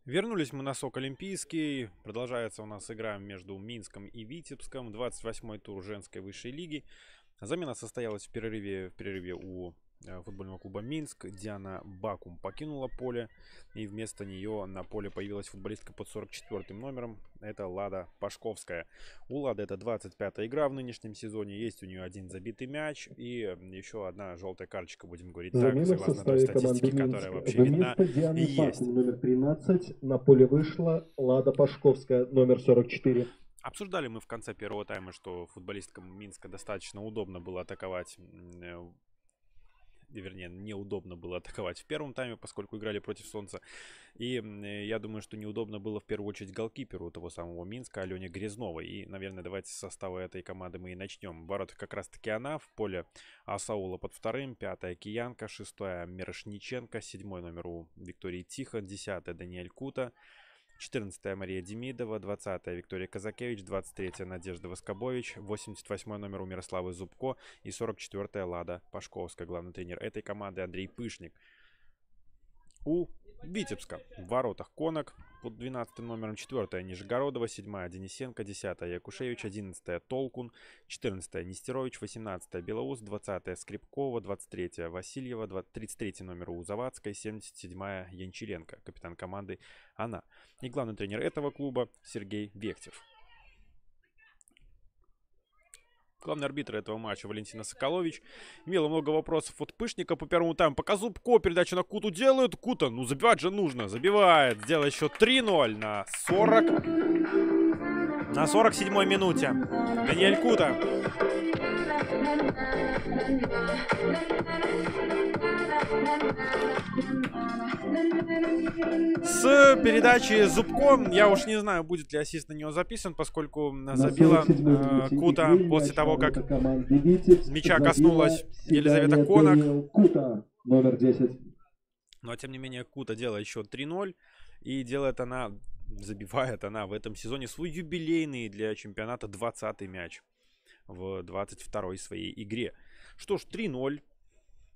Вернулись мы на СОК Олимпийский. Продолжается у нас игра между Минском и Витебском. 28-й тур женской высшей лиги. Замена состоялась в перерыве у футбольного клуба Минск. Диана Бакум покинула поле. И вместо нее на поле появилась футболистка под 44-м номером. Это Лада Пашковская. У Лады это 25-я игра в нынешнем сезоне. Есть у нее один забитый мяч. И еще одна желтая карточка, будем говорить так, Замена в согласно той составе команды статистике, которая Минск. вообще видна Вместо Дианы и есть. Бакум, номер 13, на поле вышла Лада Пашковская, номер 44. Обсуждали мы в конце первого тайма, что футболисткам Минска достаточно удобно было атаковать, вернее, неудобно было атаковать в первом тайме, поскольку играли против Солнца. И я думаю, что неудобно было в первую очередь голкиперу того самого Минска, Алене Грязновой. И, наверное, давайте с состава этой команды мы и начнем. В воротах как раз-таки она, в поле Асаула под вторым, 5-я Киянка, 6-я Мирошниченко, 7-й номер у Виктории Тихон, 10-я Даниэль Кута, 14-я Мария Демидова, 20-я Виктория Казакевич, 23-я Надежда Воскобович, 88-й номер у Мирославы Зубко и 44-я Лада Пашковская. Главный тренер этой команды Андрей Пышник. У Витебска в воротах Конок под 12 номером, 4-я Нижегородова, 7-я Денисенко, 10-я Якушевич, 11-я Толкун, 14-я Нестерович, 18-я Белоус, 20-я Скрипкова, 23-я Васильева, 33-й номер у Завадской, 77-я Янчаренко, капитан команды она. И главный тренер этого клуба Сергей Вехтев. Главный арбитр этого матча Валентина Соколович. Имела много вопросов от Пышника по первому тайму. Пока Зубко передачу на Куту делают. Кута, ну забивать же нужно. Забивает. Сделает счет 3-0 на 40. На 47-й минуте. Даниэль Кута. С передачи Зубко, я уж не знаю, будет ли ассист на него записан, поскольку забила Кута после того, как мяча коснулась Елизавета Конок. Кута, номер 10. Но, тем не менее, Кута делает счет 3-0. И делает она, забивает она в этом сезоне свой юбилейный для чемпионата 20-й мяч в 22-й своей игре. Что ж, 3-0.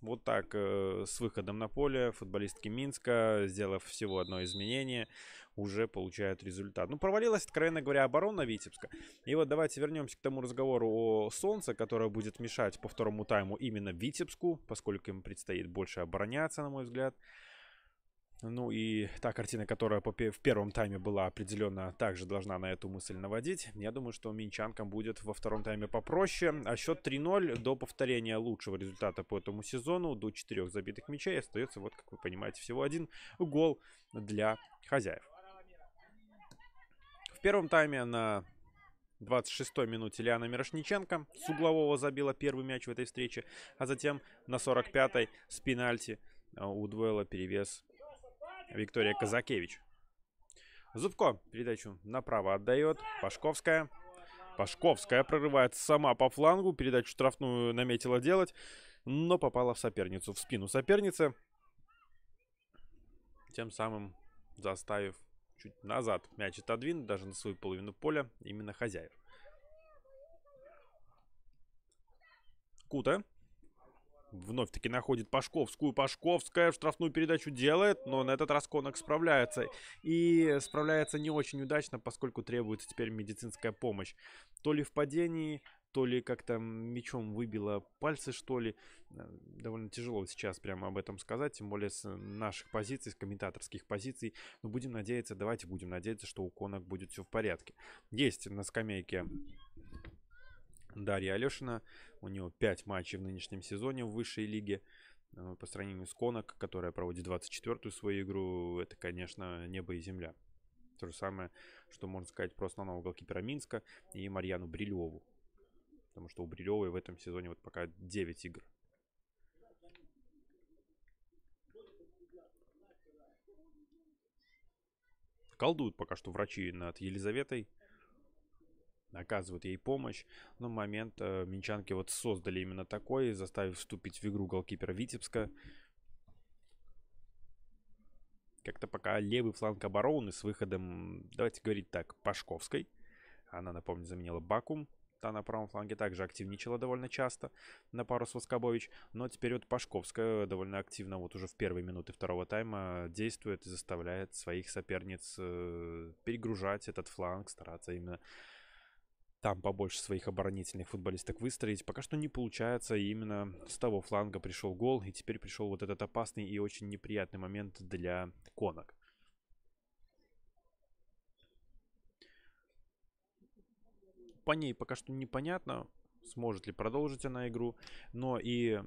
Вот так, с выходом на поле, футболистки Минска, сделав всего одно изменение, уже получают результат. Ну, провалилась, откровенно говоря, оборона Витебска. И вот давайте вернемся к тому разговору о Солнце, которое будет мешать по второму тайму именно Витебску, поскольку им предстоит больше обороняться, на мой взгляд. Ну и та картина, которая в первом тайме была определенно, также должна на эту мысль наводить. Я думаю, что минчанкам будет во втором тайме попроще. А счет 3-0 до повторения лучшего результата по этому сезону, до 4 забитых мячей, остается, вот как вы понимаете, всего один гол для хозяев. В первом тайме на 26-й минуте Лиана Мирошниченко с углового забила первый мяч в этой встрече, а затем на 45-й с пенальти удвоила перевес Виктория Казакевич. Зубко передачу направо отдает. Пашковская. Пашковская прорывается сама по флангу. Передачу штрафную наметила делать, но попала в соперницу, в спину соперницы. Тем самым заставив чуть назад мяч отодвинуть, даже на свою половину поля, именно хозяев. Кута вновь-таки находит Пашковскую. Пашковская в штрафную передачу делает, но на этот раз Конок справляется. И справляется не очень удачно, поскольку требуется теперь медицинская помощь. То ли в падении, то ли как-то мячом выбило пальцы, что ли. Довольно тяжело сейчас прямо об этом сказать, тем более с наших позиций, с комментаторских позиций. Но будем надеяться, давайте будем надеяться, что у Конок будет все в порядке. Есть на скамейке Дарья Алешина. У нее 5 матчей в нынешнем сезоне в высшей лиге. По сравнению с Конок, которая проводит 24-ю свою игру, это, конечно, небо и земля. То же самое, что можно сказать про основного голкипера Минска и Марьяну Брилеву. Потому что у Брилевой в этом сезоне вот пока 9 игр. Колдуют пока что врачи над Елизаветой. Оказывают ей помощь. Но момент минчанки вот создали именно такой, заставив вступить в игру голкипера Витебска. Как-то пока левый фланг обороны с выходом, давайте говорить так, Пашковской. Она, напомню, заменила Бакум. Та на правом фланге также активничала довольно часто на пару с Воскобович. Но теперь вот Пашковская довольно активно вот уже в первые минуты второго тайма действует и заставляет своих соперниц перегружать этот фланг, стараться именно там побольше своих оборонительных футболисток выстроить. Пока что не получается, и именно с того фланга пришел гол, и теперь пришел вот этот опасный и очень неприятный момент для конок. По ней пока что непонятно, сможет ли продолжить она игру, но и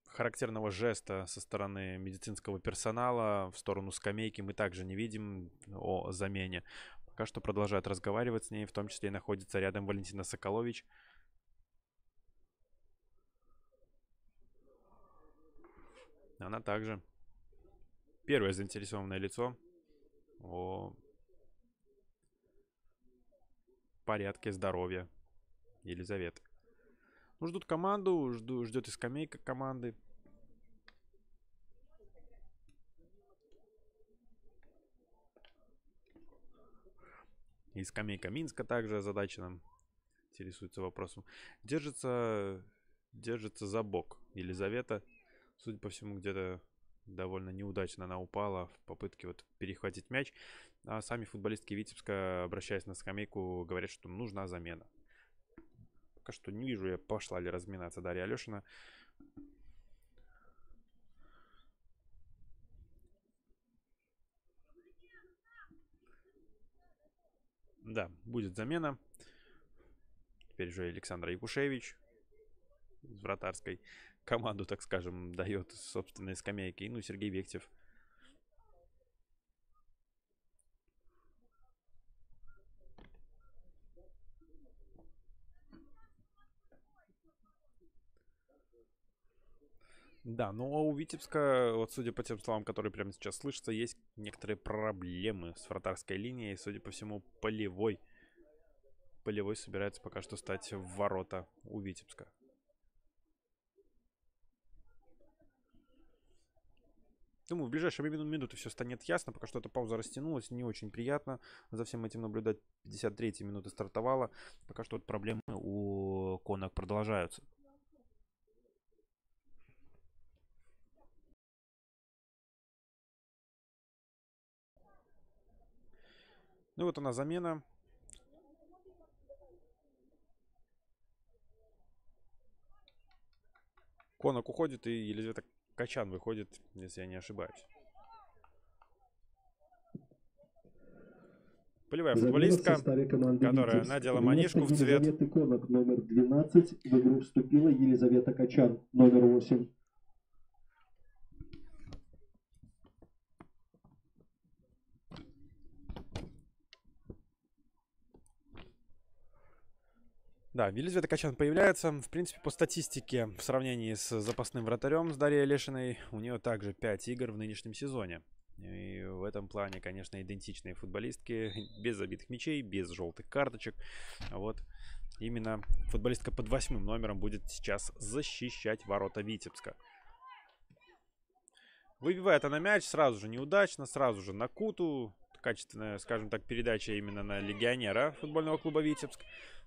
характерного жеста со стороны медицинского персонала в сторону скамейки мы также не видим о замене. Пока что продолжают разговаривать с ней, в том числе и находится рядом Валентина Соколович. Она также первое заинтересованное лицо о порядке здоровья Елизаветы. Ну, ждут команду, ждет и скамейка команды. И скамейка Минска также озадачена, интересуется вопросом. Держится за бок Елизавета. Судя по всему, где-то довольно неудачно она упала в попытке вот перехватить мяч. А сами футболистки Витебска, обращаясь на скамейку, говорят, что нужна замена. Пока что не вижу я, пошла ли разминаться Дарья Алешина. Да, будет замена. Теперь уже Александр Якушевич из вратарской команду, так скажем, дает собственные скамейки. Ну, Сергей Вектев. Да, но у Витебска, вот судя по тем словам, которые прямо сейчас слышатся, есть некоторые проблемы с вратарской линией. Судя по всему, Полевой собирается пока что стать в ворота у Витебска. Думаю, в ближайшие минуты все станет ясно. Пока что эта пауза растянулась. Не очень приятно за всем этим наблюдать. 53-я минута стартовала. Пока что вот проблемы у конок продолжаются. Ну вот она замена. Конок уходит, и Елизавета Качан выходит, если я не ошибаюсь. Полевая футболистка, которая надела манишку в цвет. Елизаветы Конок номер 12. В игру вступила Елизавета Качан номер 8. Да, Елизавета Качан появляется. В принципе, по статистике, в сравнении с запасным вратарем, с Дарьей Олешиной, у нее также 5 игр в нынешнем сезоне. И в этом плане, конечно, идентичные футболистки, без забитых мячей, без желтых карточек. Вот именно футболистка под 8 номером будет сейчас защищать ворота Витебска. Выбивает она мяч сразу же неудачно, сразу же на Куту. Качественная, скажем так, передача именно на легионера футбольного клуба Витебск.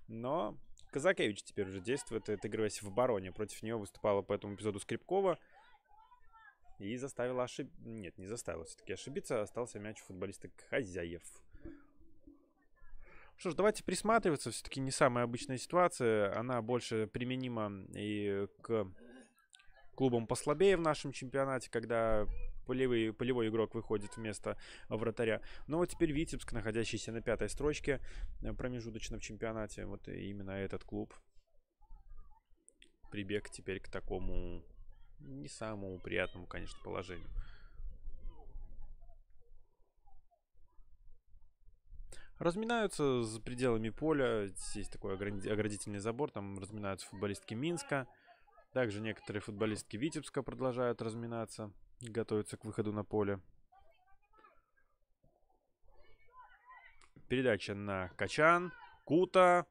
Но Казакевич теперь уже действует, отыгрываясь в обороне. Против нее выступала по этому эпизоду Скрипкова. И заставила ошибиться. Нет, не заставила все-таки ошибиться. Остался мяч у футболиста Хозяев. Что ж, давайте присматриваться. Все-таки не самая обычная ситуация. Она больше применима и к клубам послабее в нашем чемпионате, когда полевой игрок выходит вместо вратаря. Но вот теперь Витебск, находящийся на 5-й строчке промежуточно в чемпионате. Вот именно этот клуб прибег теперь к такому не самому приятному, конечно, положению. Разминаются за пределами поля. Здесь есть такой оградительный забор. Там разминаются футболистки Минска. Также некоторые футболистки Витебска продолжают разминаться. Готовятся к выходу на поле. Передача на Качан. Кута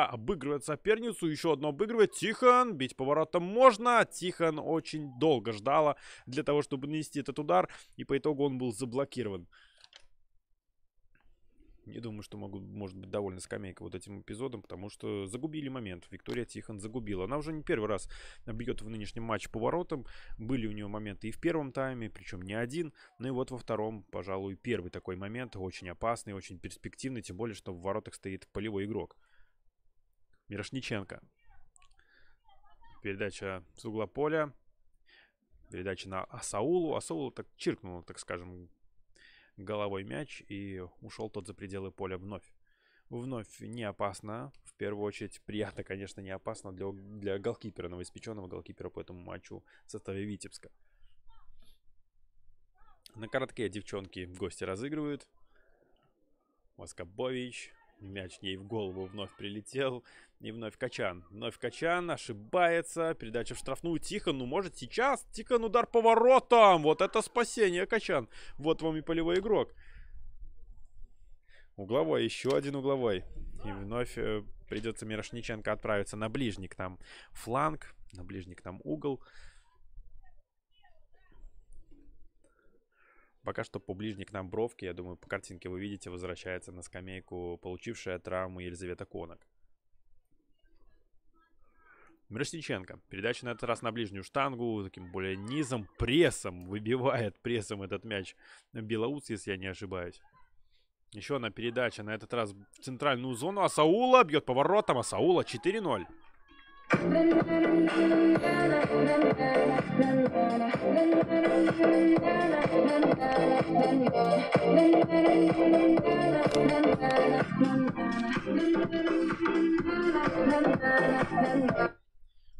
обыгрывает соперницу. Еще одно обыгрывает. Тихон. Бить поворотом можно. Тихон очень долго ждала для того, чтобы нанести этот удар. И по итогу он был заблокирован. Не думаю, что может быть довольна скамейка вот этим эпизодом, потому что загубили момент. Виктория Тихон загубила. Она уже не первый раз бьет в нынешнем матче по воротам. Были у нее моменты и в первом тайме, причем не один. Ну и вот во втором, пожалуй, первый такой момент. Очень опасный, очень перспективный. Тем более, что в воротах стоит полевой игрок. Мирошниченко. Передача с угла поля. Передача на Асаулу. Асаулу так чиркнул, так скажем, головой мяч, и ушел тот за пределы поля вновь. Вновь не опасно. В первую очередь, приятно, конечно, не опасно для голкипера, новоиспеченного голкипера по этому матчу в составе Витебска. На коротке девчонки гости разыгрывают. Воскобович. Мяч ей в голову вновь прилетел. И вновь Качан. Вновь Качан ошибается. Передача в штрафную. Тихон, ну может сейчас? Тихон, удар по воротам. Вот это спасение, Качан. Вот вам и полевой игрок. Угловой, еще один угловой. И вновь придется Мирошниченко отправиться на ближний к нам фланг. На ближний к нам угол. Пока что по ближней к нам бровке, я думаю, по картинке вы видите, возвращается на скамейку получившая травму Елизавета Конок. Мирошниченко. Передача на этот раз на ближнюю штангу. Таким более низом, прессом. Выбивает прессом этот мяч Белоус, если я не ошибаюсь. Еще одна передача. На этот раз в центральную зону. Асаула бьет поворотом. Асаула 4-0.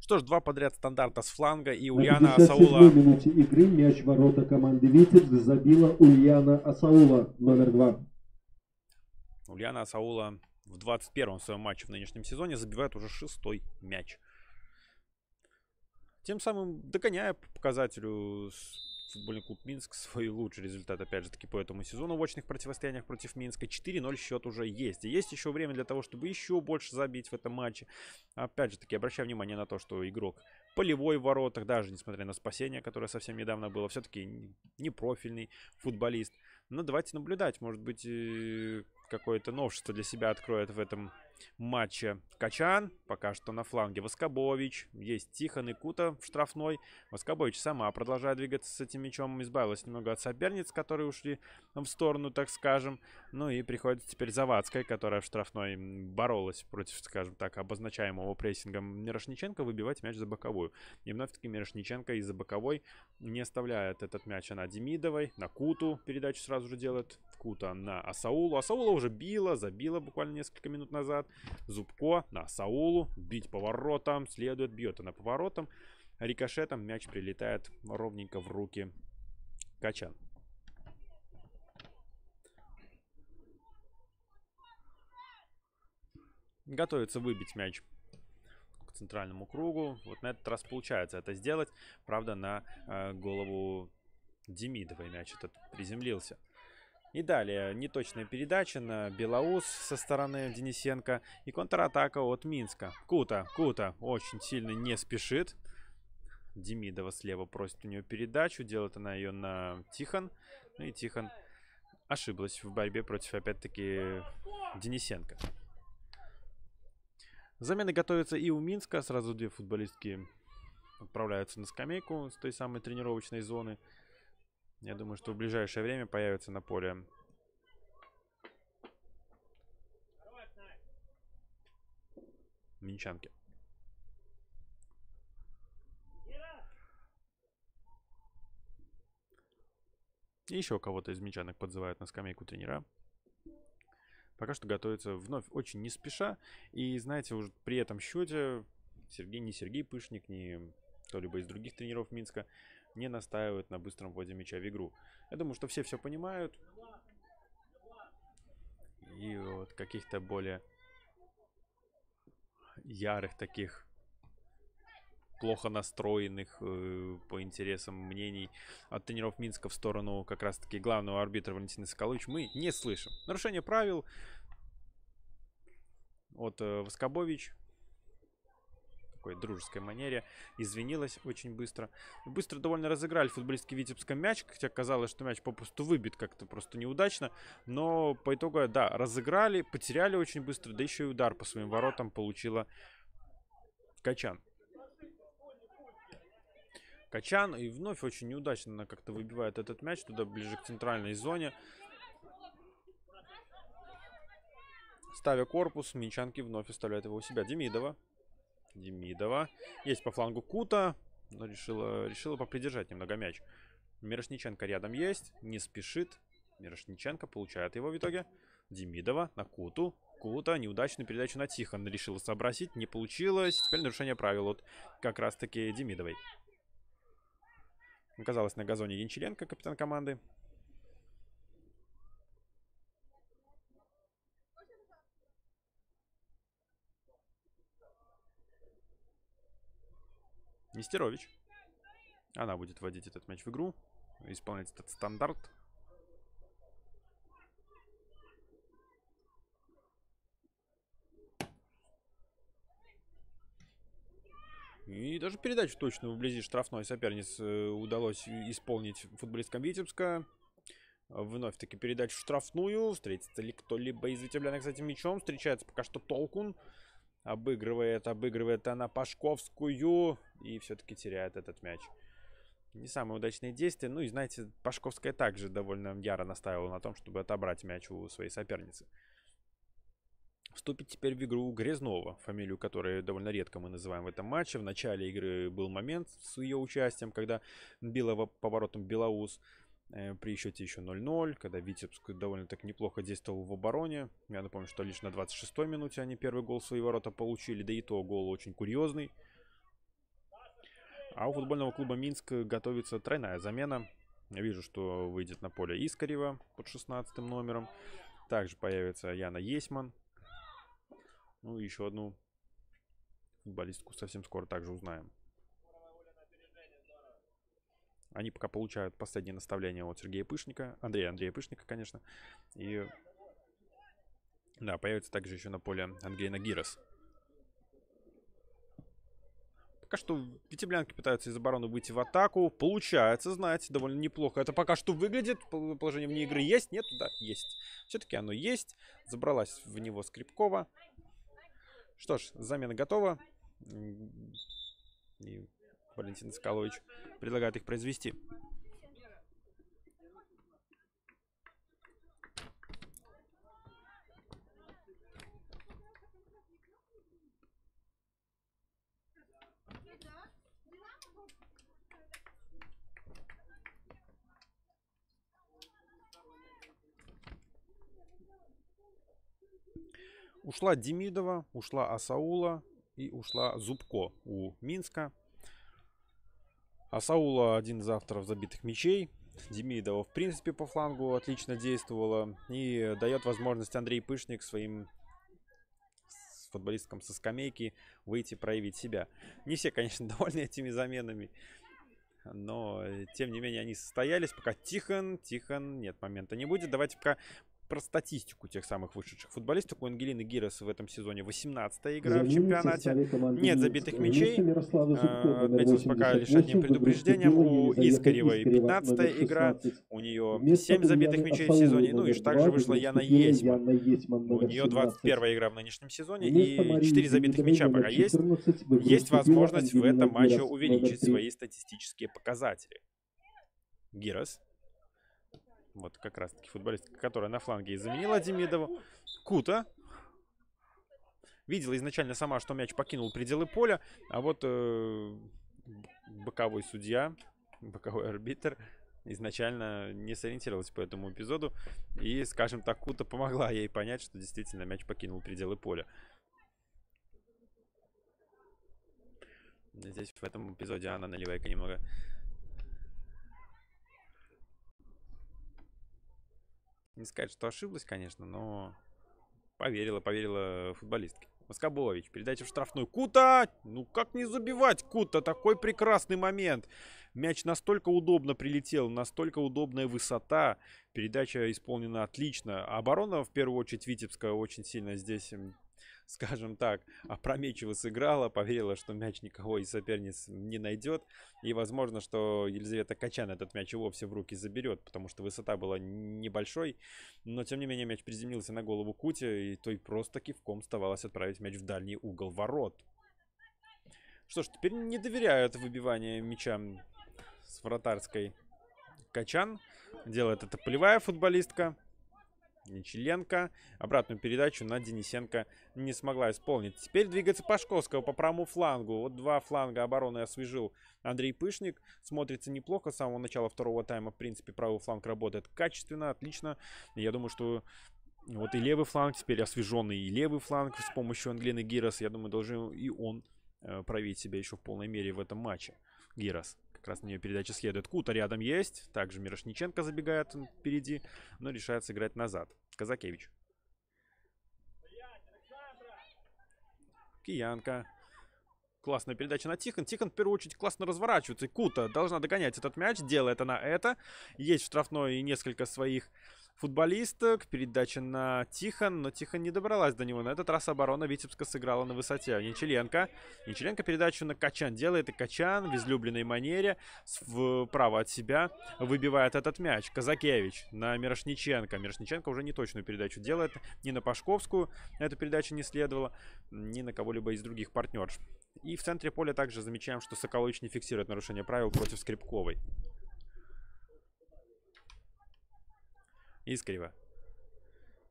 Что ж, два подряд стандарта с фланга, и Ульяна Асаула... На 57-й минуте игры мяч в ворота команды Витебск забила Ульяна Асаула, номер 2. Ульяна Асаула в 21-м своем матче в нынешнем сезоне забивает уже 6-й мяч. Тем самым догоняя по показателю футбольный клуб Минск свой лучший результат, опять же таки, по этому сезону в очных противостояниях против Минска. 4-0 счет уже есть. И есть еще время для того, чтобы еще больше забить в этом матче. Опять же таки, обращаю внимание на то, что игрок полевой в воротах, даже несмотря на спасение, которое совсем недавно было, все-таки не профильный футболист. Но давайте наблюдать, может быть, какое-то новшество для себя откроет в этом матче Качан. Пока что на фланге Воскобович. Есть Тихон и Кута в штрафной. Воскобович сама продолжает двигаться с этим мячом. Избавилась немного от соперниц, которые ушли в сторону, так скажем. Ну и приходится теперь Завадская, которая в штрафной боролась против, скажем так, обозначаемого прессингом Мирошниченко, выбивать мяч за боковую. И вновь-таки Мирошниченко из-за боковой не оставляет этот мяч на Демидовой. На Куту передачу сразу же делает. Кута на Асаулу. Асаула уже забила буквально несколько минут назад. Зубко на Асаулу. Бить поворотом. Следует, бьет она поворотом. Рикошетом мяч прилетает ровненько в руки Качан. Готовится выбить мяч к центральному кругу. Вот на этот раз получается это сделать. Правда, на голову Демидовой мяч этот приземлился. И далее неточная передача на Белоус со стороны Денисенко. И контратака от Минска. Кута очень сильно не спешит. Демидова слева просит у нее передачу. Делает она ее на Тихон. Ну и Тихон ошиблась в борьбе против, опять-таки, Денисенко. Замены готовятся и у Минска. Сразу две футболистки отправляются на скамейку с той самой тренировочной зоны. Я думаю, что в ближайшее время появятся на поле минчанки. И еще кого-то из минчанок подзывают на скамейку тренера. Пока что готовится вновь очень не спеша. И знаете, уже при этом счете ни Сергей Пышник, ни кто-либо из других тренеров Минска не настаивают на быстром вводе мяча в игру. Я думаю, что все понимают. И вот каких-то более ярых таких, плохо настроенных по интересам мнений от тренеров Минска в сторону как раз-таки главного арбитра Валентины Соколович мы не слышим. Нарушение правил от Воскобович. такой дружеской манере. Извинилась очень быстро. Быстро довольно разыграли футболистки Витебска мяч, хотя казалось, что мяч попросту выбит как-то просто неудачно. Но по итогу, да, разыграли, потеряли очень быстро, да еще и удар по своим воротам получила Качан. Качан, и вновь очень неудачно она как-то выбивает этот мяч туда, ближе к центральной зоне. Ставя корпус, минчанки вновь оставляют его у себя. Демидова. Демидова. Есть по флангу Кута, но решила попридержать немного мяч. Мирошниченко рядом есть, не спешит. Мирошниченко получает его в итоге. Демидова на Куту. Кута, неудачную передачу на Тихон решила сообразить, не получилось. Теперь нарушение правил от как раз таки Демидовой. Оказалось на газоне Янчаренко, капитан команды. Нестерович. Она будет вводить этот мяч в игру. Исполнять этот стандарт. И даже передачу точно вблизи штрафной соперниц удалось исполнить футболисткам Витебска. Вновь таки передачу в штрафную. Встретится ли кто-либо из витеблян, кстати, мячом. Встречается пока что Толкун. Обыгрывает она Пашковскую. И все-таки теряет этот мяч. Не самые удачные действия. Ну и знаете, Пашковская также довольно яро настаивала на том, чтобы отобрать мяч у своей соперницы. Вступит теперь в игру Грязнова, фамилию которой довольно редко мы называем в этом матче. В начале игры был момент с ее участием, когда била поворотом Белоус при счете еще 0-0, когда Витебск довольно-таки неплохо действовал в обороне. Я напомню, что лишь на 26-й минуте они первый гол в свои ворота получили, да и то гол очень курьезный. А у футбольного клуба Минск готовится тройная замена. Я вижу, что выйдет на поле Искарева под 16 номером. Также появится Яна Есман. Ну и еще одну футболистку совсем скоро также узнаем. Они пока получают последнее наставление от Сергея Пышника. Андрея Пышника, конечно. И да, появится также еще на поле Ангелина Гирос. Пока что витеблянки пытаются из обороны выйти в атаку. Получается, знаете, довольно неплохо. Это пока что выглядит. Положение вне игры есть? Нет? Да, есть. Все-таки оно есть. Забралась в него Скрипкова. Что ж, замена готова. И Валентин Скалович предлагает их произвести. Ушла Демидова, ушла Асаула и ушла Зубко у Минска. Асаула один из авторов забитых мячей. Демидова, в принципе, по флангу отлично действовала. И дает возможность Андрей Пышник своим футболисткам со скамейки выйти, проявить себя. Не все, конечно, довольны этими заменами. Но, тем не менее, они состоялись. Пока Тихон, нет, момента не будет. Давайте пока про статистику тех самых вышедших футболистов. У Ангелины Гирос в этом сезоне 18-я игра в чемпионате. Нет забитых мячей. Отметилось пока лишь одним предупреждением. У Искаревой 15-я игра. У нее 7 забитых мячей в сезоне. Ну и также вышла Яна Есман. У нее 21-я игра в нынешнем сезоне. И 4 забитых мяча пока есть. Есть возможность в этом матче увеличить свои статистические показатели. Гирос. Вот как раз таки футболистка, которая на фланге и заменила Демидову. Кута. Видела изначально сама, что мяч покинул пределы поля. А вот боковой судья, боковой арбитр изначально не сориентировалась по этому эпизоду. И, скажем так, Кута помогла ей понять, что действительно мяч покинул пределы поля. Здесь в этом эпизоде Анна Наливайка немного... Не сказать, что ошиблась, конечно, но поверила футболистке. Москобович, передача в штрафную. Кута! Ну как не забивать Кута? Такой прекрасный момент. Мяч настолько удобно прилетел, настолько удобная высота. Передача исполнена отлично. Оборона, в первую очередь, Витебска очень сильно здесь скажем так, опрометчиво сыграла, поверила, что мяч никого из соперниц не найдет. И возможно, что Елизавета Качан этот мяч и вовсе в руки заберет, потому что высота была небольшой. Но, тем не менее, мяч приземлился на голову Кути, и той просто кивком оставалось отправить мяч в дальний угол ворот. Что ж, теперь не доверяют выбивание мяча с вратарской Качан. Делает это полевая футболистка Нечиленко. Обратную передачу на Денисенко не смогла исполнить. Теперь двигается Пашковского по правому флангу. Вот два фланга обороны освежил Андрей Пышник. Смотрится неплохо. С самого начала второго тайма, в принципе, правый фланг работает качественно, отлично. Я думаю, что вот и левый фланг теперь освеженный, и левый фланг с помощью Ангелины Гирос, я думаю, должен и он проявить себя еще в полной мере в этом матче. Гирос. Как раз на нее передача следует. Кута рядом есть. Также Мирошниченко забегает впереди, но решает сыграть назад. Казакевич. Киянка. Классная передача на Тихон. Тихон в первую очередь классно разворачивается. И Кута должна догонять этот мяч. Делает она это. Есть в штрафной и несколько своих футболисток. Передача на Тихон. Но Тихон не добралась до него. На этот раз оборона Витебска сыграла на высоте. Нечиленко. Нечиленко передачу на Качан делает. И Качан в излюбленной манере вправо от себя выбивает этот мяч. Казакевич на Мирошниченко. Мирошниченко уже не точную передачу делает. Ни на Пашковскую эту передачу не следовало. Ни на кого-либо из других партнерш. И в центре поля также замечаем, что Соколович не фиксирует нарушение правил против Скрипковой. Искарева.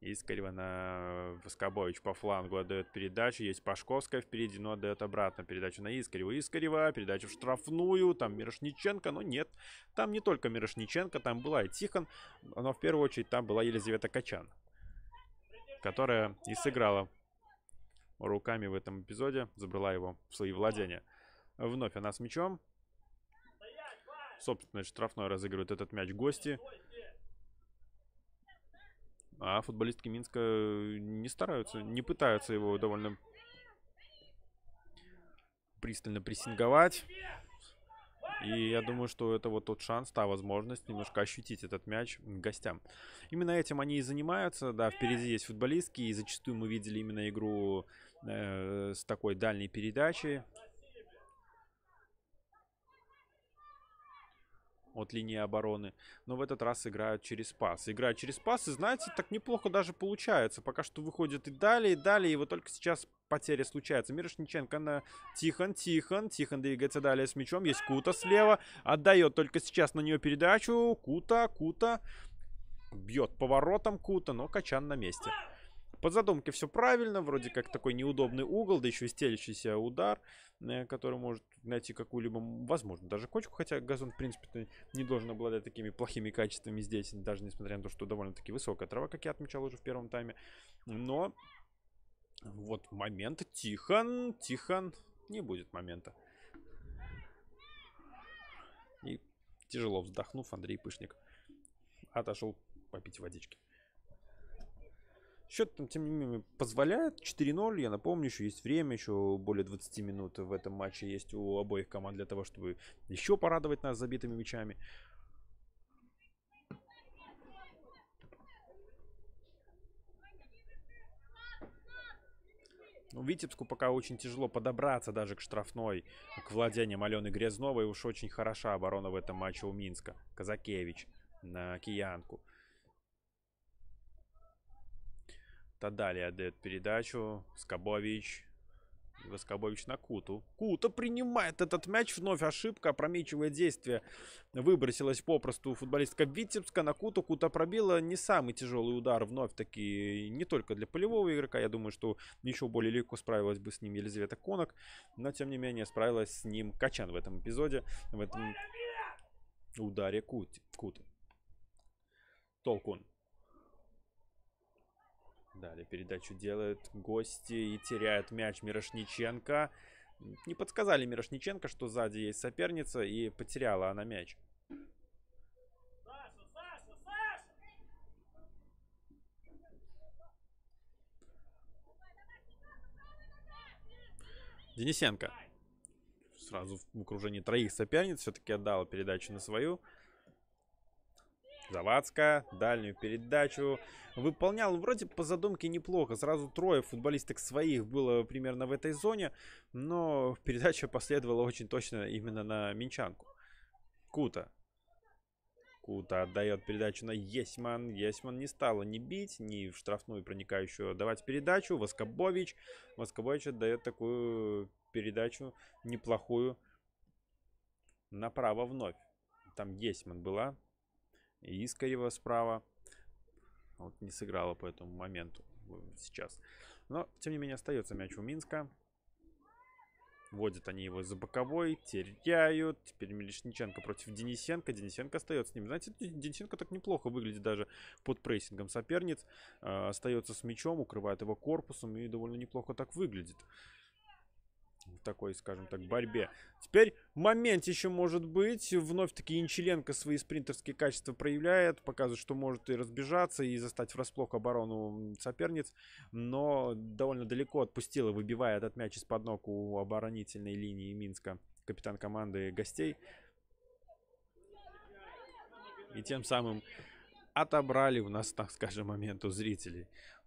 Искарева на Воскобович по флангу отдает передачу. Есть Пашковская впереди, но отдает обратно передачу на Искареву. Искарева, передача в штрафную. Там Мирошниченко, но нет. Там не только Мирошниченко, там была и Тихон. Но в первую очередь там была Елизавета Качан, которая и сыграла руками в этом эпизоде, забрала его в свои владения. Вновь она с мячом. Собственно, штрафной разыгрывают этот мяч гости. А футболистки Минска не стараются, не пытаются его довольно пристально прессинговать. И я думаю, что это вот тот шанс, та возможность немножко ощутить этот мяч гостям. Именно этим они и занимаются. Да, впереди есть футболистки, и зачастую мы видели именно игру с такой дальней передачей от линии обороны. Но в этот раз играют через пас. Играют через пас, и знаете, так неплохо даже получается. Пока что выходит и далее, и вот только сейчас потеря случается. Мирошниченко на Тихон. Тихон двигается далее с мячом. Есть Кута слева. Отдает только сейчас на нее передачу. Кута. Бьет поворотом Кута, но Качан на месте. По задумке все правильно, вроде как такой неудобный угол, да еще и стелящийся удар, который может найти какую-либо, возможно, даже кочку, хотя газон, в принципе, не должен обладать такими плохими качествами здесь, даже несмотря на то, что довольно-таки высокая трава, как я отмечал уже в первом тайме. Но вот момент. Тихон, не будет момента. И тяжело вздохнув, Андрей Пышник отошел попить водички. Счет, тем не менее, позволяет. 4-0. Я напомню, еще есть время, еще более 20 минут в этом матче есть у обоих команд для того, чтобы еще порадовать нас забитыми мячами. Ну, Витебску пока очень тяжело подобраться даже к штрафной, к владениям Алены Грязновой. Уж очень хороша оборона в этом матче у Минска. Казакевич на Киянку. Далее отдает передачу. Скобович. Воскобович на Куту. Кута принимает этот мяч. Вновь ошибка. Опрометчивое действие. Выбросилась попросту футболистка Витебска на Куту. Кута пробила. Не самый тяжелый удар. Вновь таки не только для полевого игрока. Я думаю, что еще более легко справилась бы с ним Елизавета Конок. Но тем не менее справилась с ним Качан в этом эпизоде. В этом ударе Куты. Толкун. Далее передачу делает гости и теряет мяч Мирошниченко. Не подсказали Мирошниченко, что сзади есть соперница, и потеряла она мяч. Денисенко. Сразу в окружении троих соперниц все-таки отдала передачу на свою. Завадская, дальнюю передачу выполнял вроде по задумке неплохо. Сразу трое футболисток своих было примерно в этой зоне, но передача последовала очень точно именно на Минчанку. Кута. Кута отдает передачу на Есьман. Есьман не стала ни бить, ни в штрафную проникающую давать передачу. Воскобович. Воскобович отдает такую передачу неплохую направо вновь. Там Есьман была. И Искарева справа. Вот не сыграла по этому моменту сейчас. Но, тем не менее, остается мяч у Минска. Вводят они его за боковой. Теряют. Теперь Мелешниченко против Денисенко. Денисенко остается с ним. Знаете, Денисенко так неплохо выглядит даже под прессингом соперниц. Остается с мячом, укрывает его корпусом. И довольно неплохо так выглядит. В такой, скажем так, борьбе. Теперь момент еще может быть. Вновь-таки Янчеленко свои спринтерские качества проявляет. Показывает, что может и разбежаться, и застать врасплох оборону соперниц. Но довольно далеко отпустила, выбивая этот мяч из-под ног у оборонительной линии Минска капитан команды гостей. И тем самым отобрали у нас, так скажем, момент у зрителей.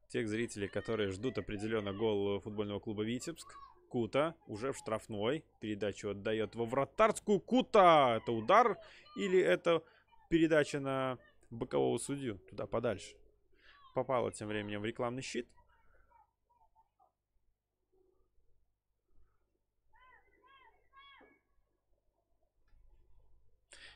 Тех зрителей, которые ждут определенно гол футбольного клуба Витебск. Кута уже в штрафной. Передачу отдает во вратарскую. Кута! Это удар или это передача на бокового судью? Туда подальше. Попала тем временем в рекламный щит.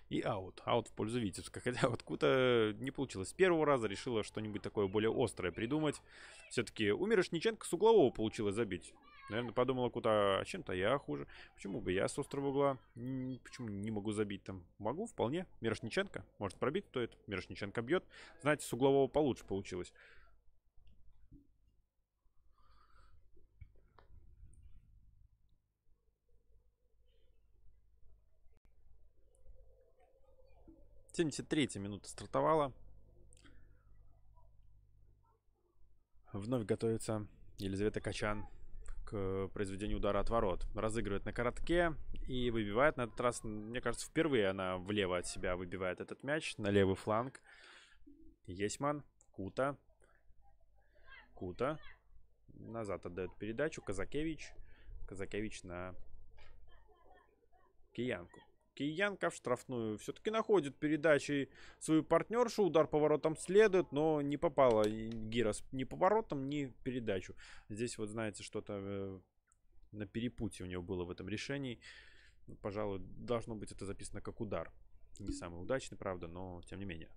И аут. Аут в пользу Витебска. Хотя вот Кута не получилось с первого раза. Решила что-нибудь такое более острое придумать. Все-таки у Мирошниченко с углового получилось забить. Наверное, подумала Кута, а чем-то я хуже. Почему бы я с острого угла? Почему не могу забить там? Могу, вполне. Мирошниченко может пробить, стоит. Мирошниченко бьет. Знаете, с углового получше получилось. — 73-я минута стартовала. Вновь готовится Елизавета Качан к произведению удара от ворот. Разыгрывает на коротке и выбивает. На этот раз, мне кажется, впервые она влево от себя выбивает этот мяч. На левый фланг. Есьман. Кута. Кута. Назад отдает передачу. Казакевич. Казакевич на Киянку. Киянка в штрафную все-таки находит передачей свою партнершу. Удар по воротам следует, но не попала Гирос ни по воротам, ни в передачу. Здесь вот, знаете, что-то на перепутье у него было в этом решении. Пожалуй, должно быть это записано как удар. Не самый удачный, правда, но тем не менее.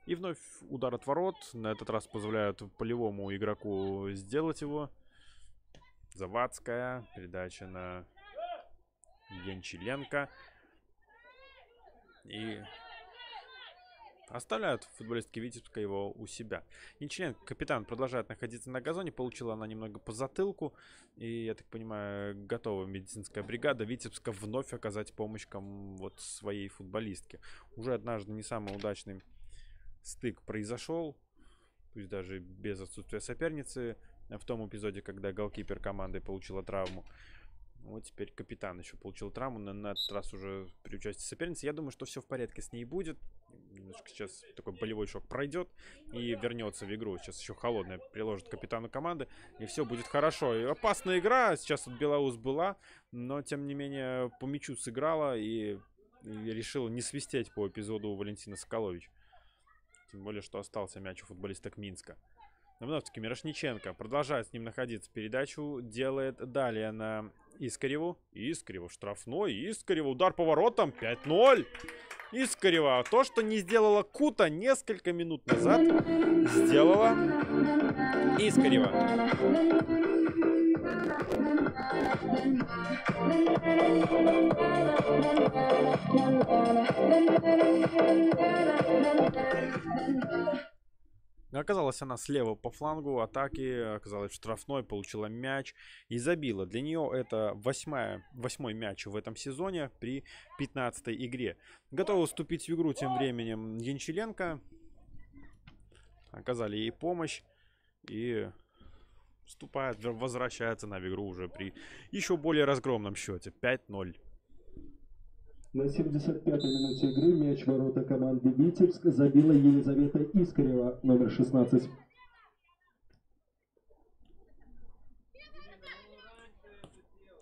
И вновь удар от ворот. На этот раз позволяют полевому игроку сделать его. Завадская. Передача на Янчеленко. И оставляют футболистки Витебска его у себя. Янчеленко, капитан, продолжает находиться на газоне. Получила она немного по затылку. И, я так понимаю, готова медицинская бригада Витебска вновь оказать помощь вот своей футболистке. Уже однажды не самый удачный стык произошел. Пусть даже без отсутствия соперницы. В том эпизоде, когда голкипер команды получила травму. Вот теперь капитан еще получил травму. На этот раз уже при участии соперницы. Я думаю, что все в порядке с ней будет. Немножко сейчас такой болевой шок пройдет. И вернется в игру. Сейчас еще холодная приложит капитану команды. И все будет хорошо. И опасная игра сейчас от Белаус была. Но, тем не менее, по мячу сыграла. И решила не свистеть по эпизоду Валентина Соколович. Тем более, что остался мяч у футболисток Минска. Но вновь-таки Мирошниченко продолжает с ним находиться. Передачу делает далее на Искареву. Искареву штрафной. Искареву удар по воротам. 5-0. Искарева. То, что не сделала Кута несколько минут назад, сделала Искарева. Оказалась она слева по флангу атаки, оказалась в штрафной, получила мяч и забила. Для нее это восьмой мяч в этом сезоне при 15-й игре. Готова вступить в игру тем временем Янчеленко. Оказали ей помощь и вступает, возвращается она в игру уже при еще более разгромном счете 5-0. На 75-й минуте игры мяч в ворота команды Витебск забила Елизавета Искарева, номер 16.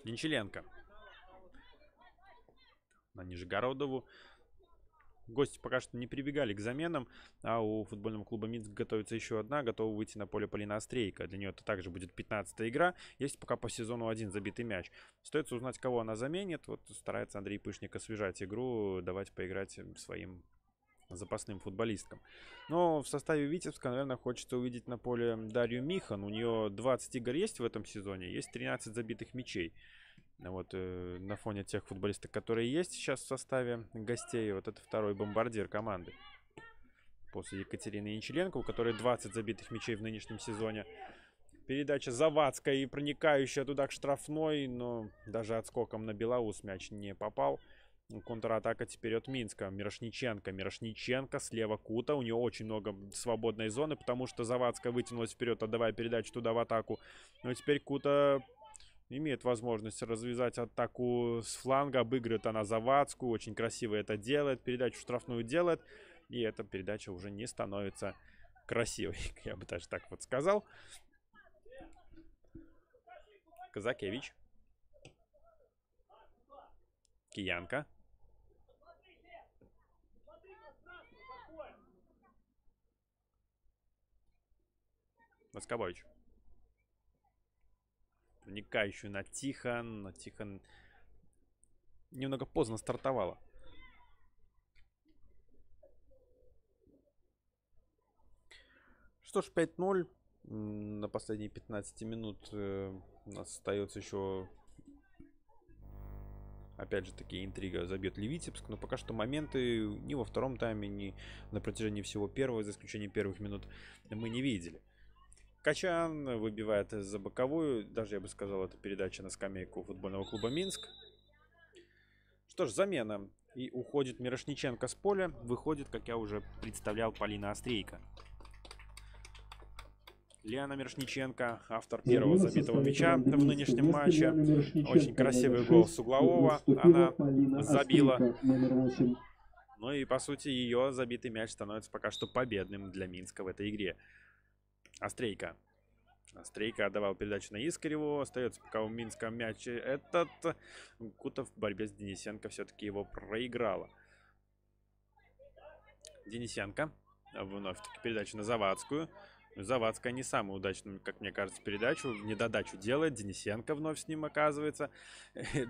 Ничеленко на Нижегородову. Гости пока что не прибегали к заменам, а у футбольного клуба Минск готовится еще одна, готова выйти на поле Полина Острейко. Для нее это также будет 15-я игра. Есть пока по сезону один забитый мяч. Остается узнать, кого она заменит. Вот старается Андрей Пышник освежать игру, давать поиграть своим запасным футболисткам. Но в составе Витебска, наверное, хочется увидеть на поле Дарью Михан. У нее 20 игр есть в этом сезоне, есть 13 забитых мячей. Вот на фоне тех футболисток, которые есть сейчас в составе гостей, вот это второй бомбардир команды. После Екатерины Янчеленко, у которой 20 забитых мячей в нынешнем сезоне. Передача Завадская и проникающая туда к штрафной, но даже отскоком на Белоус мяч не попал. Контратака теперь от Минска. Мирошниченко. Мирошниченко, слева Кута. У нее очень много свободной зоны, потому что Завадская вытянулась вперед, отдавая передачу туда в атаку. Но теперь Кута имеет возможность развязать атаку с фланга. Обыгрывает она Завадскую. Очень красиво это делает. Передачу в штрафную делает. И эта передача уже не становится красивой. Я бы даже так вот сказал. Казакевич. Киянка. Воскобойч. Проникающую на Тихон. Но Тихон немного поздно стартовала. Что ж, 5-0. На последние 15 минут у нас остается еще, опять же таки, интрига, забьет ли Витебск. Но пока что моменты ни во втором тайме, ни на протяжении всего первого, за исключением первых минут, мы не видели. Качан выбивает за боковую. Даже, я бы сказал, это передача на скамейку футбольного клуба Минск. Что ж, замена. И уходит Мирошниченко с поля. Выходит, как я уже представлял, Полина Острейко. Лиана Мирошниченко, автор первого забитого мяча в нынешнем матче. Очень красивый гол с углового. Она забила. Ну и, по сути, ее забитый мяч становится пока что победным для Минска в этой игре. Острейко. Острейко отдавал передачу на Искареву. Остается пока у Минска мяч этот. Кута в борьбе с Денисенко все-таки его проиграла. Денисенко. Вновь-таки передача на Завадскую. Завадская не самую удачную, как мне кажется, передачу. Недодачу делает. Денисенко вновь с ним оказывается.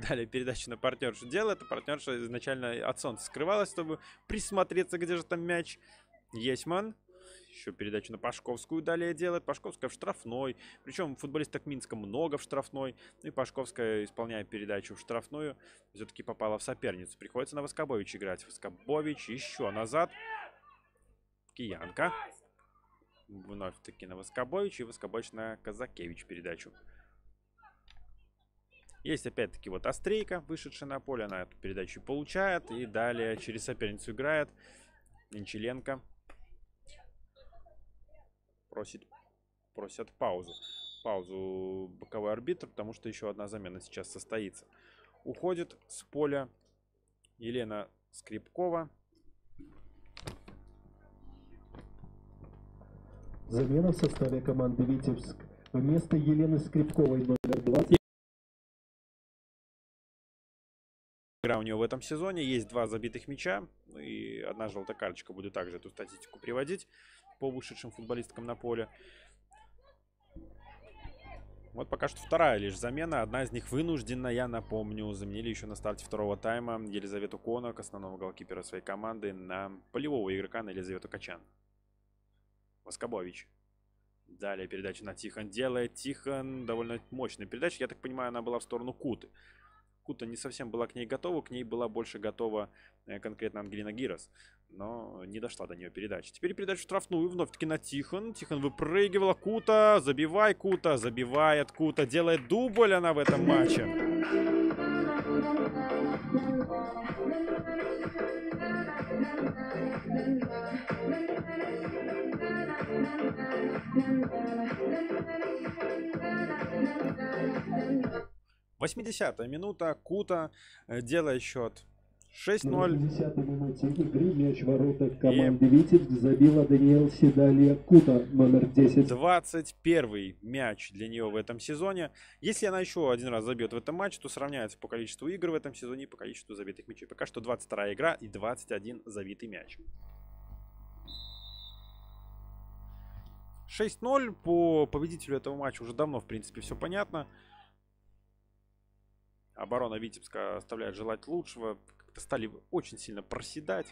Далее передачу на партнершу делает. А партнерша изначально от солнца скрывалась, чтобы присмотреться, где же там мяч. Есман. Еще передачу на Пашковскую далее делает. Пашковская в штрафной. Причем футболисток Минска много в штрафной. И Пашковская, исполняя передачу в штрафную, все-таки попала в соперницу. Приходится на Воскобович играть. Воскобович еще назад. Киянка. Вновь-таки на Воскобович. И Воскобович на Казакевич передачу. Есть опять-таки вот Острейко, вышедшая на поле. Она эту передачу получает. И далее через соперницу играет. Ничеленко. Просят паузу. Паузу боковой арбитр, потому что еще одна замена сейчас состоится. Уходит с поля Елена Скрипкова. Замена в составе команды Витебск. Вместо Елены Скрипковой, номер 20. Игра у нее в этом сезоне. Есть 2 забитых мяча. И одна желтая карточка. Буду также эту статистику приводить по вышедшим футболисткам на поле. Вот пока что вторая лишь замена. Одна из них вынуждена, я напомню. Заменили еще на старте второго тайма Елизавету Конок, основного голкипера своей команды, на полевого игрока, на Елизавету Качан. Воскобович. Далее передача на Тихон делает. Тихон довольно мощная передача. Я так понимаю, она была в сторону Куты. Кута не совсем была к ней готова. К ней была больше готова конкретно Ангелина Гирос. Но не дошла до нее передача. Теперь передача в штрафную. Вновь-таки на Тихон. Тихон выпрыгивала. Кута. Забивай, Кута. Забивает Кута. Делает дубль она в этом матче. Восьмидесятая минута. Кута делает счет На 6-0. 10-й минуте игры мяч в воротах команды Витебск забила Даниэл Седалия Кута, номер 10. 21 мяч для нее в этом сезоне. Если она еще один раз забьет в этом матче, то сравняется по количеству игр в этом сезоне и по количеству забитых мячей. Пока что 22 игра и 21 забитый мяч. 6-0. По победителю этого матча уже давно, в принципе, все понятно. Оборона Витебска оставляет желать лучшего. Как-то стали очень сильно проседать,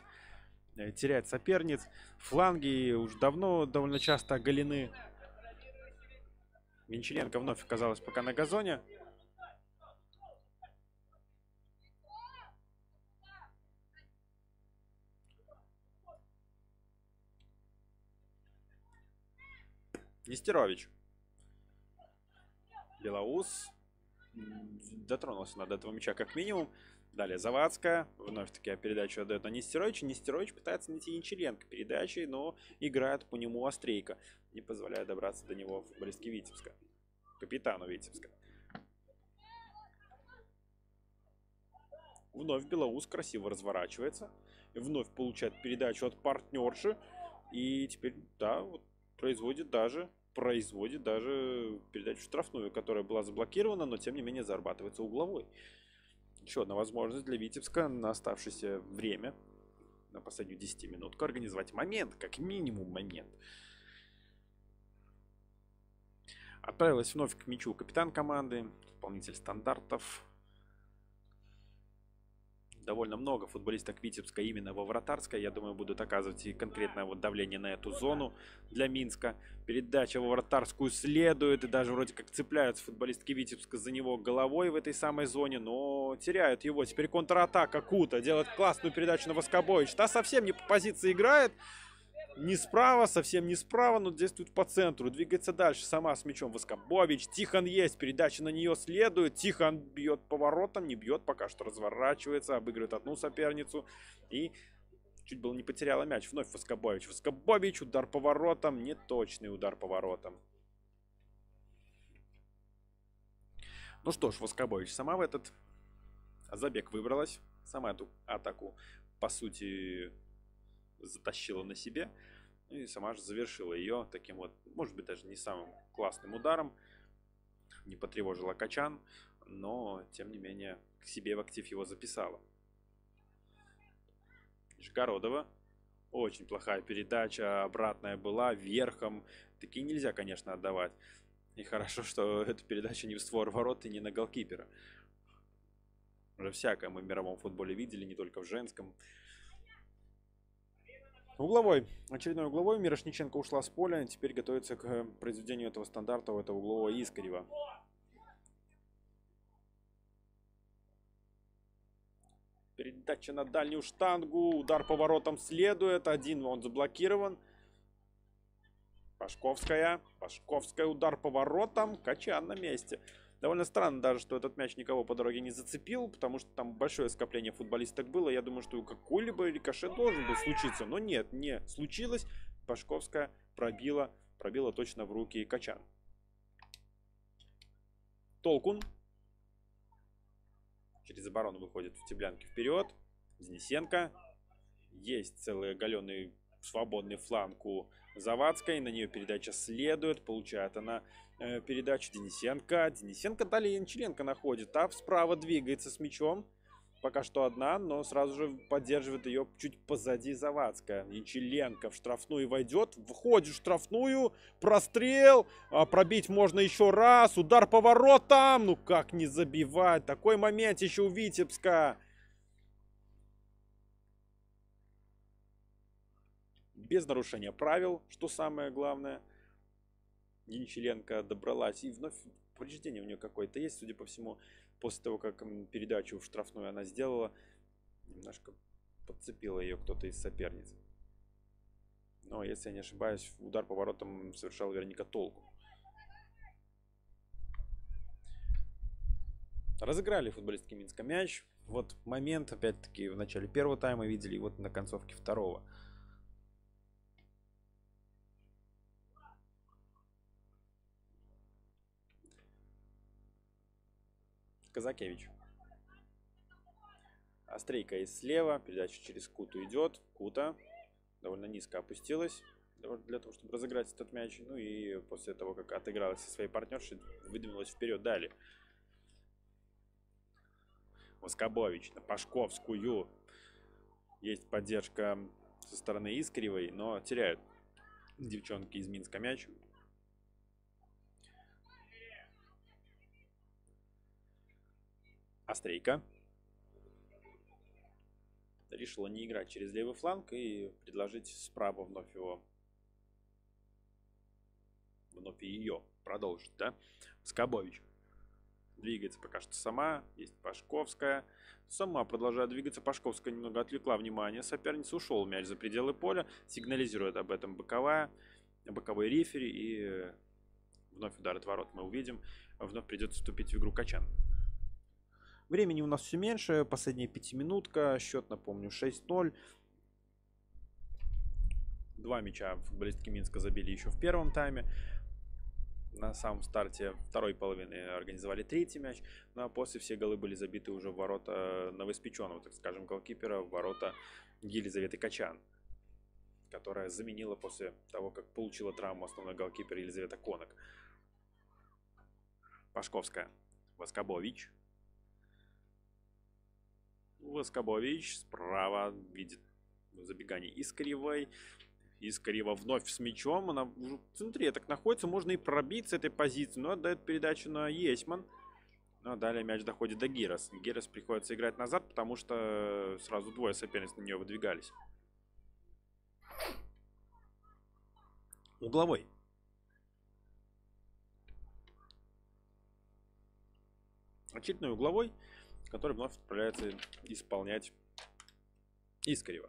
терять соперниц. Фланги уже давно довольно часто оголены. Гончаренко вновь оказалась пока на газоне. Нестерович. Белоус дотронулся до этого мяча как минимум. Далее Завадская. Вновь-таки передачу отдает на Нестеровича. Нестерович пытается найти Янчаренко передачей, но играет по нему Острейко, не позволяя добраться до него футболистке Витебска. Капитану Витебска. Вновь Белоус красиво разворачивается. Вновь получает передачу от партнерши. И теперь, да, вот производит даже передачу штрафную, которая была заблокирована, но тем не менее зарабатывается угловой. Еще одна возможность для Витебска на оставшееся время, на последнюю 10 минутку, организовать момент, как минимум момент. Отправилась вновь к мячу капитан команды, исполнитель стандартов. Довольно много футболисток Витебска именно во вратарской. Я думаю, будут оказывать и конкретное вот давление на эту зону для Минска. Передача во вратарскую следует. И даже вроде как цепляются футболистки Витебска за него головой в этой самой зоне. Но теряют его. Теперь контратака Кута. Делает классную передачу на Воскобоевич. Та совсем не по позиции играет. Не справа, совсем не справа, но действует по центру. Двигается дальше сама с мячом Воскобоевич. Тихон есть, передача на нее следует. Тихон бьет поворотом, не бьет, пока что разворачивается, обыгрывает одну соперницу. И чуть было не потеряла мяч. Вновь Воскобоевич. Воскобоевич, удар поворотом, неточный удар поворотом. Ну что ж, Воскобоевич сама в этот забег выбралась. Сама эту атаку, по сути, затащила на себе и сама же завершила ее таким вот, может быть, даже не самым классным ударом, не потревожила Качан, но тем не менее к себе в актив его записала. Жгородова, очень плохая передача, обратная была, верхом, такие нельзя, конечно, отдавать. И хорошо, что эта передача не в створ ворот и не на голкипера. Уже всякое мы в мировом футболе видели, не только в женском. Угловой. Очередной угловой. Мирошниченко ушла с поля. Теперь готовится к произведению этого стандарта у этого углового Искарева. Передача на дальнюю штангу. Удар поворотом следует. Один он заблокирован. Пашковская. Пашковская. Удар поворотом. Качан на месте. Довольно странно даже, что этот мяч никого по дороге не зацепил, потому что там большое скопление футболисток было. Я думаю, что какой-либо рикошет должен был случиться. Но нет, не случилось. Пашковская пробила точно в руки Качан. Толкун. Через оборону выходит в Теблянке вперед. Денисенко. Есть целый оголенный свободный фланг у Завадской. На нее передача следует. Получает она передачу Денисенко. Денисенко далее Янчаренко находит. А справа двигается с мячом. Пока что одна, но сразу же поддерживает ее чуть позади Завадская. Янчаренко в штрафную войдет. Входит в штрафную. Прострел. Пробить можно еще раз. Удар поворотом. Ну как не забивать? Такой момент еще у Витебска. Без нарушения правил, что самое главное. Янчаренко добралась. И вновь повреждение у нее какое-то есть, судя по всему. После того, как передачу в штрафную она сделала, немножко подцепила ее кто-то из соперниц. Но, если я не ошибаюсь, удар поворотом совершал Вероника Толку. Разыграли футболистки Минска мяч. Вот момент, опять-таки, в начале первого тайма видели, и вот на концовке второго. Казакевич. Острейка из слева, передача через Куту идет. Кута довольно низко опустилась для того, чтобы разыграть этот мяч. Ну и после того, как отыгралась со своей партнершей, выдвинулась вперед. Далее Воскобович на Пашковскую. Есть поддержка со стороны Искревой, но теряют девчонки из Минска мяч. Острейка решила не играть через левый фланг и предложить справа вновь ее продолжить, да? Скобович двигается пока что сама, есть Пашковская. Сама продолжает двигаться. Пашковская немного отвлекла внимание соперницы. Ушел мяч за пределы поля. Сигнализирует об этом боковой рефери. И вновь удар от ворот мы увидим. Вновь придется вступить в игру Качан. Времени у нас все меньше. Последняя пятиминутка. Счет, напомню, 6-0. 2 мяча футболистки Минска забили еще в первом тайме. На самом старте второй половины организовали третий мяч. Ну а после все голы были забиты уже в ворота новоиспеченного, так скажем, голкипера, в ворота Елизаветы Качан, которая заменила после того, как получила травму основной голкипер Елизавета Конок. Пашковская. Воскобович. Воскобович справа видит забегание Искревой. Искрева вновь с мячом. Она в центре так находится. Можно и пробить с этой позиции. Но отдает передачу на Есман. Ну а далее мяч доходит до Гирос. Гирос приходится играть назад, потому что сразу двое соперниц на нее выдвигались. Угловой. Очередной угловой, который вновь отправляется исполнять Искрева.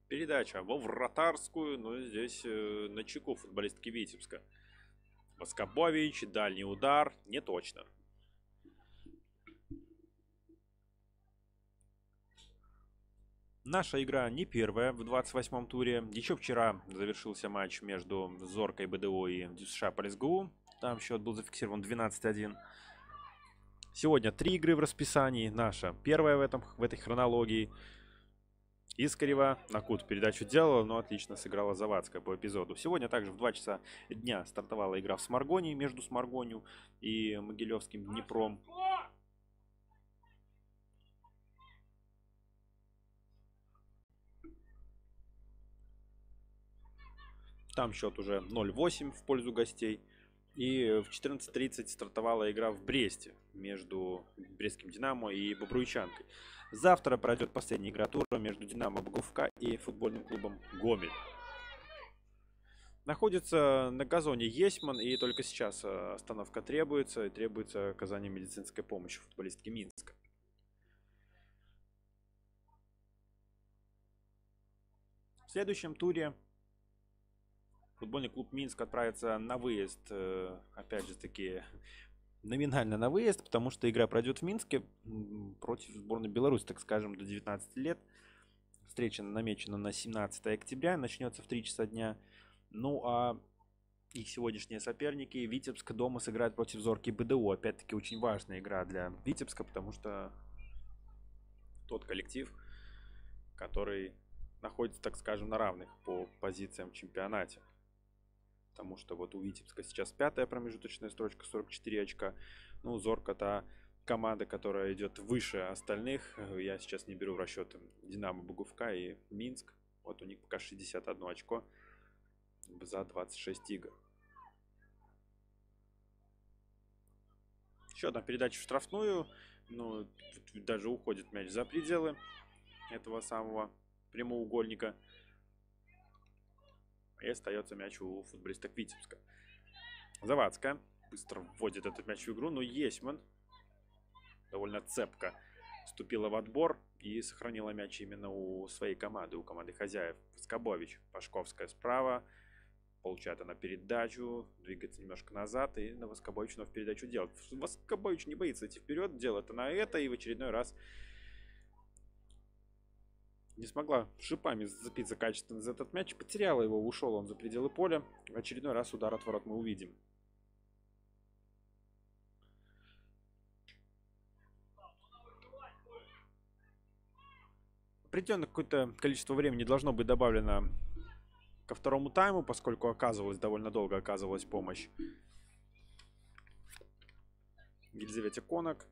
Передача во вратарскую, но здесь на чеку футболистки Витебска. Воскобович, дальний удар, не точно. Наша игра не первая в 28-м туре. Еще вчера завершился матч между Зоркой БДО и США ПЛСГУ. Там счет был зафиксирован 12-1. Сегодня 3 игры в расписании. Наша первая в этой хронологии. Искрева на Кут передачу делала, но отлично сыграла Завадская по эпизоду. Сегодня также в 2 часа дня стартовала игра в Сморгонии между Сморгонью и Могилевским Днепром. Там счет уже 0-8 в пользу гостей. И в 14:30 стартовала игра в Бресте между Брестским Динамо и Бобруйчанкой. Завтра пройдет последняя игра тура между Динамо Боговка и футбольным клубом Гомель. Находится на газоне Есман, и только сейчас остановка требуется, и требуется оказание медицинской помощи футболистке Минска. В следующем туре футбольный клуб Минск отправится на выезд, опять же таки номинально на выезд, потому что игра пройдет в Минске против сборной Беларуси, так скажем, до 19 лет. Встреча намечена на 17 октября, начнется в 3 часа дня. Ну а их сегодняшние соперники Витебск дома сыграет против Зорки БДО. Опять-таки очень важная игра для Витебска, потому что тот коллектив, который находится, так скажем, на равных по позициям в чемпионате. Потому что вот у Витебска сейчас 5-я промежуточная строчка, 44 очка. Ну, Зорка та команда, которая идет выше остальных. Я сейчас не беру в расчет Динамо Боговка и Минск. Вот у них пока 61 очко за 26 игр. Еще одна передача в штрафную. Ну, даже уходит мяч за пределы этого самого прямоугольника. И остается мяч у футболиста Витебска. Завадская быстро вводит этот мяч в игру, но Есман довольно цепко вступила в отбор и сохранила мяч именно у своей команды, у команды хозяев. Скобович, Пашковская справа. Получает она передачу, двигается немножко назад, и на Воскобович вновь передачу делает. Воскобович не боится идти вперед, делает она это, и в очередной раз не смогла шипами зацепиться качественно за этот мяч. Потеряла его, ушел он за пределы поля. В очередной раз удар от ворот мы увидим. Определенное какое-то количество времени должно быть добавлено ко второму тайму, поскольку довольно долго оказывалась помощь Елизавете Конок.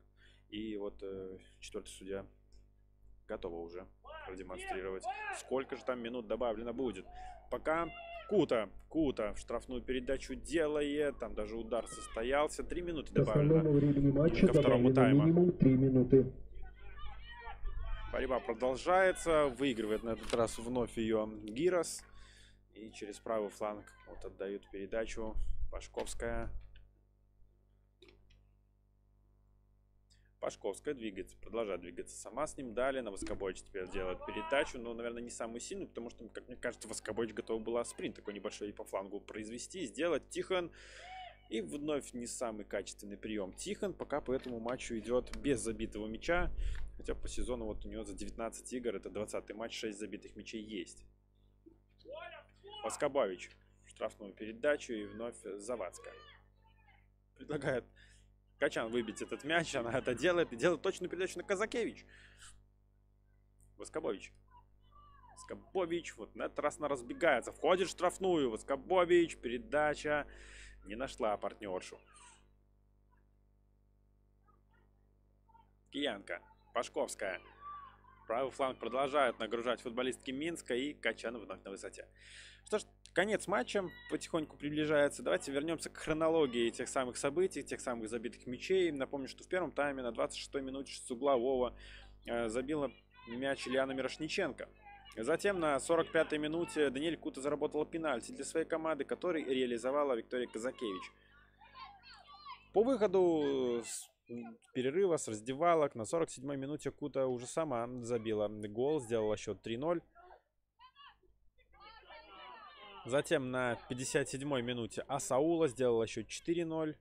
И вот четвертый судья готова уже продемонстрировать, сколько же там минут добавлено будет. Пока Кута в штрафную передачу делает, там даже удар состоялся. 3 минуты добавлено ко второму тайму. Минимум 3 минуты. Борьба продолжается, выигрывает на этот раз вновь ее Гирос. И через правый фланг вот отдают передачу Пашковская. Пашковская двигается, продолжает двигаться сама с ним. Далее на Воскобойч теперь делает передачу, но, наверное, не самую сильную, потому что, как мне кажется, Воскобойч готов была спринт такой небольшой по флангу произвести, сделать. Тихон. И вновь не самый качественный прием Тихон. Пока по этому матчу идет без забитого мяча. Хотя по сезону вот у него за 19 игр, это 20-й матч, 6 забитых мячей есть. Воскобойч штрафную передачу и вновь Завадская. Предлагает Качан выбить этот мяч, она это делает и делает точную передачу на Казакевич. Воскобойч. Воскобойч вот на этот раз она разбегается, входит в штрафную. Воскобойч, передача не нашла партнершу. Киянка, Пашковская. Правый фланг продолжают нагружать футболистки Минска, и Качан вновь на высоте. Что ж, конец матча потихоньку приближается. Давайте вернемся к хронологии тех самых событий, тех самых забитых мячей. Напомню, что в первом тайме на 26-й минуте с углового забила мяч Ильяна Мирошниченко. Затем на 45-й минуте Даниэль Кута заработала пенальти для своей команды, который реализовала Виктория Казакевич. По выходу с перерыва, с раздевалок, на 47-й минуте Кута уже сама забила гол, сделала счет 3-0. Затем на 57-й минуте Асаула сделала счет 4-0.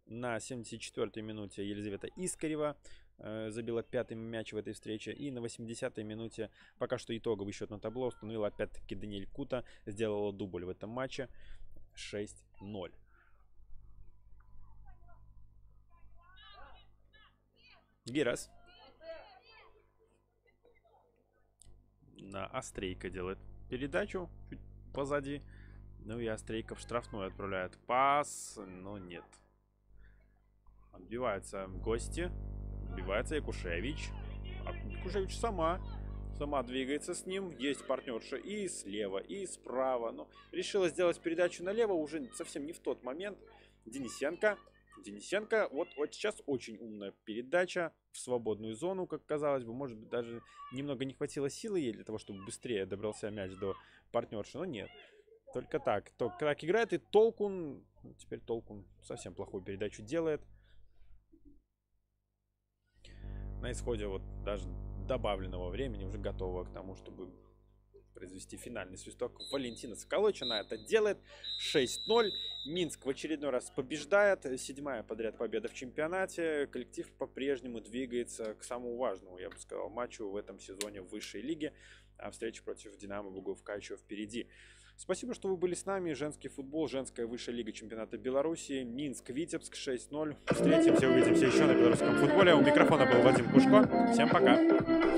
На 74-й минуте Елизавета Искарева забила 5-й мяч в этой встрече. И на 80-й минуте пока что итоговый счет на табло установила опять-таки Даниэль Кута. Сделала дубль в этом матче 6-0. Гирос. На Острейка делает передачу чуть позади. Ну и Острейка в штрафную отправляет пас. Но нет. Отбиваются гости. Отбивается Якушевич. А Якушевич сама двигается с ним. Есть партнерша и слева, и справа. Но решила сделать передачу налево уже совсем не в тот момент. Денисенко, вот сейчас очень умная передача в свободную зону, как казалось бы. Может быть, даже немного не хватило силы ей для того, чтобы быстрее добрался мяч до партнерши. Но нет. Только так. Так играет и Толкун. Теперь Толкун совсем плохую передачу делает. На исходе вот даже добавленного времени уже готова к тому, чтобы произвести финальный свисток. Валентина Соколович, она это делает. 6-0. Минск в очередной раз побеждает. 7-я подряд победа в чемпионате. Коллектив по-прежнему двигается к самому важному, я бы сказал, матчу в этом сезоне в высшей лиге. А встреча против Динамо Буговка еще впереди. Спасибо, что вы были с нами. Женский футбол, женская высшая лига чемпионата Беларуси. Минск, Витебск 6-0. Встретимся, увидимся еще на белорусском футболе. У микрофона был Вадим Пушко. Всем пока.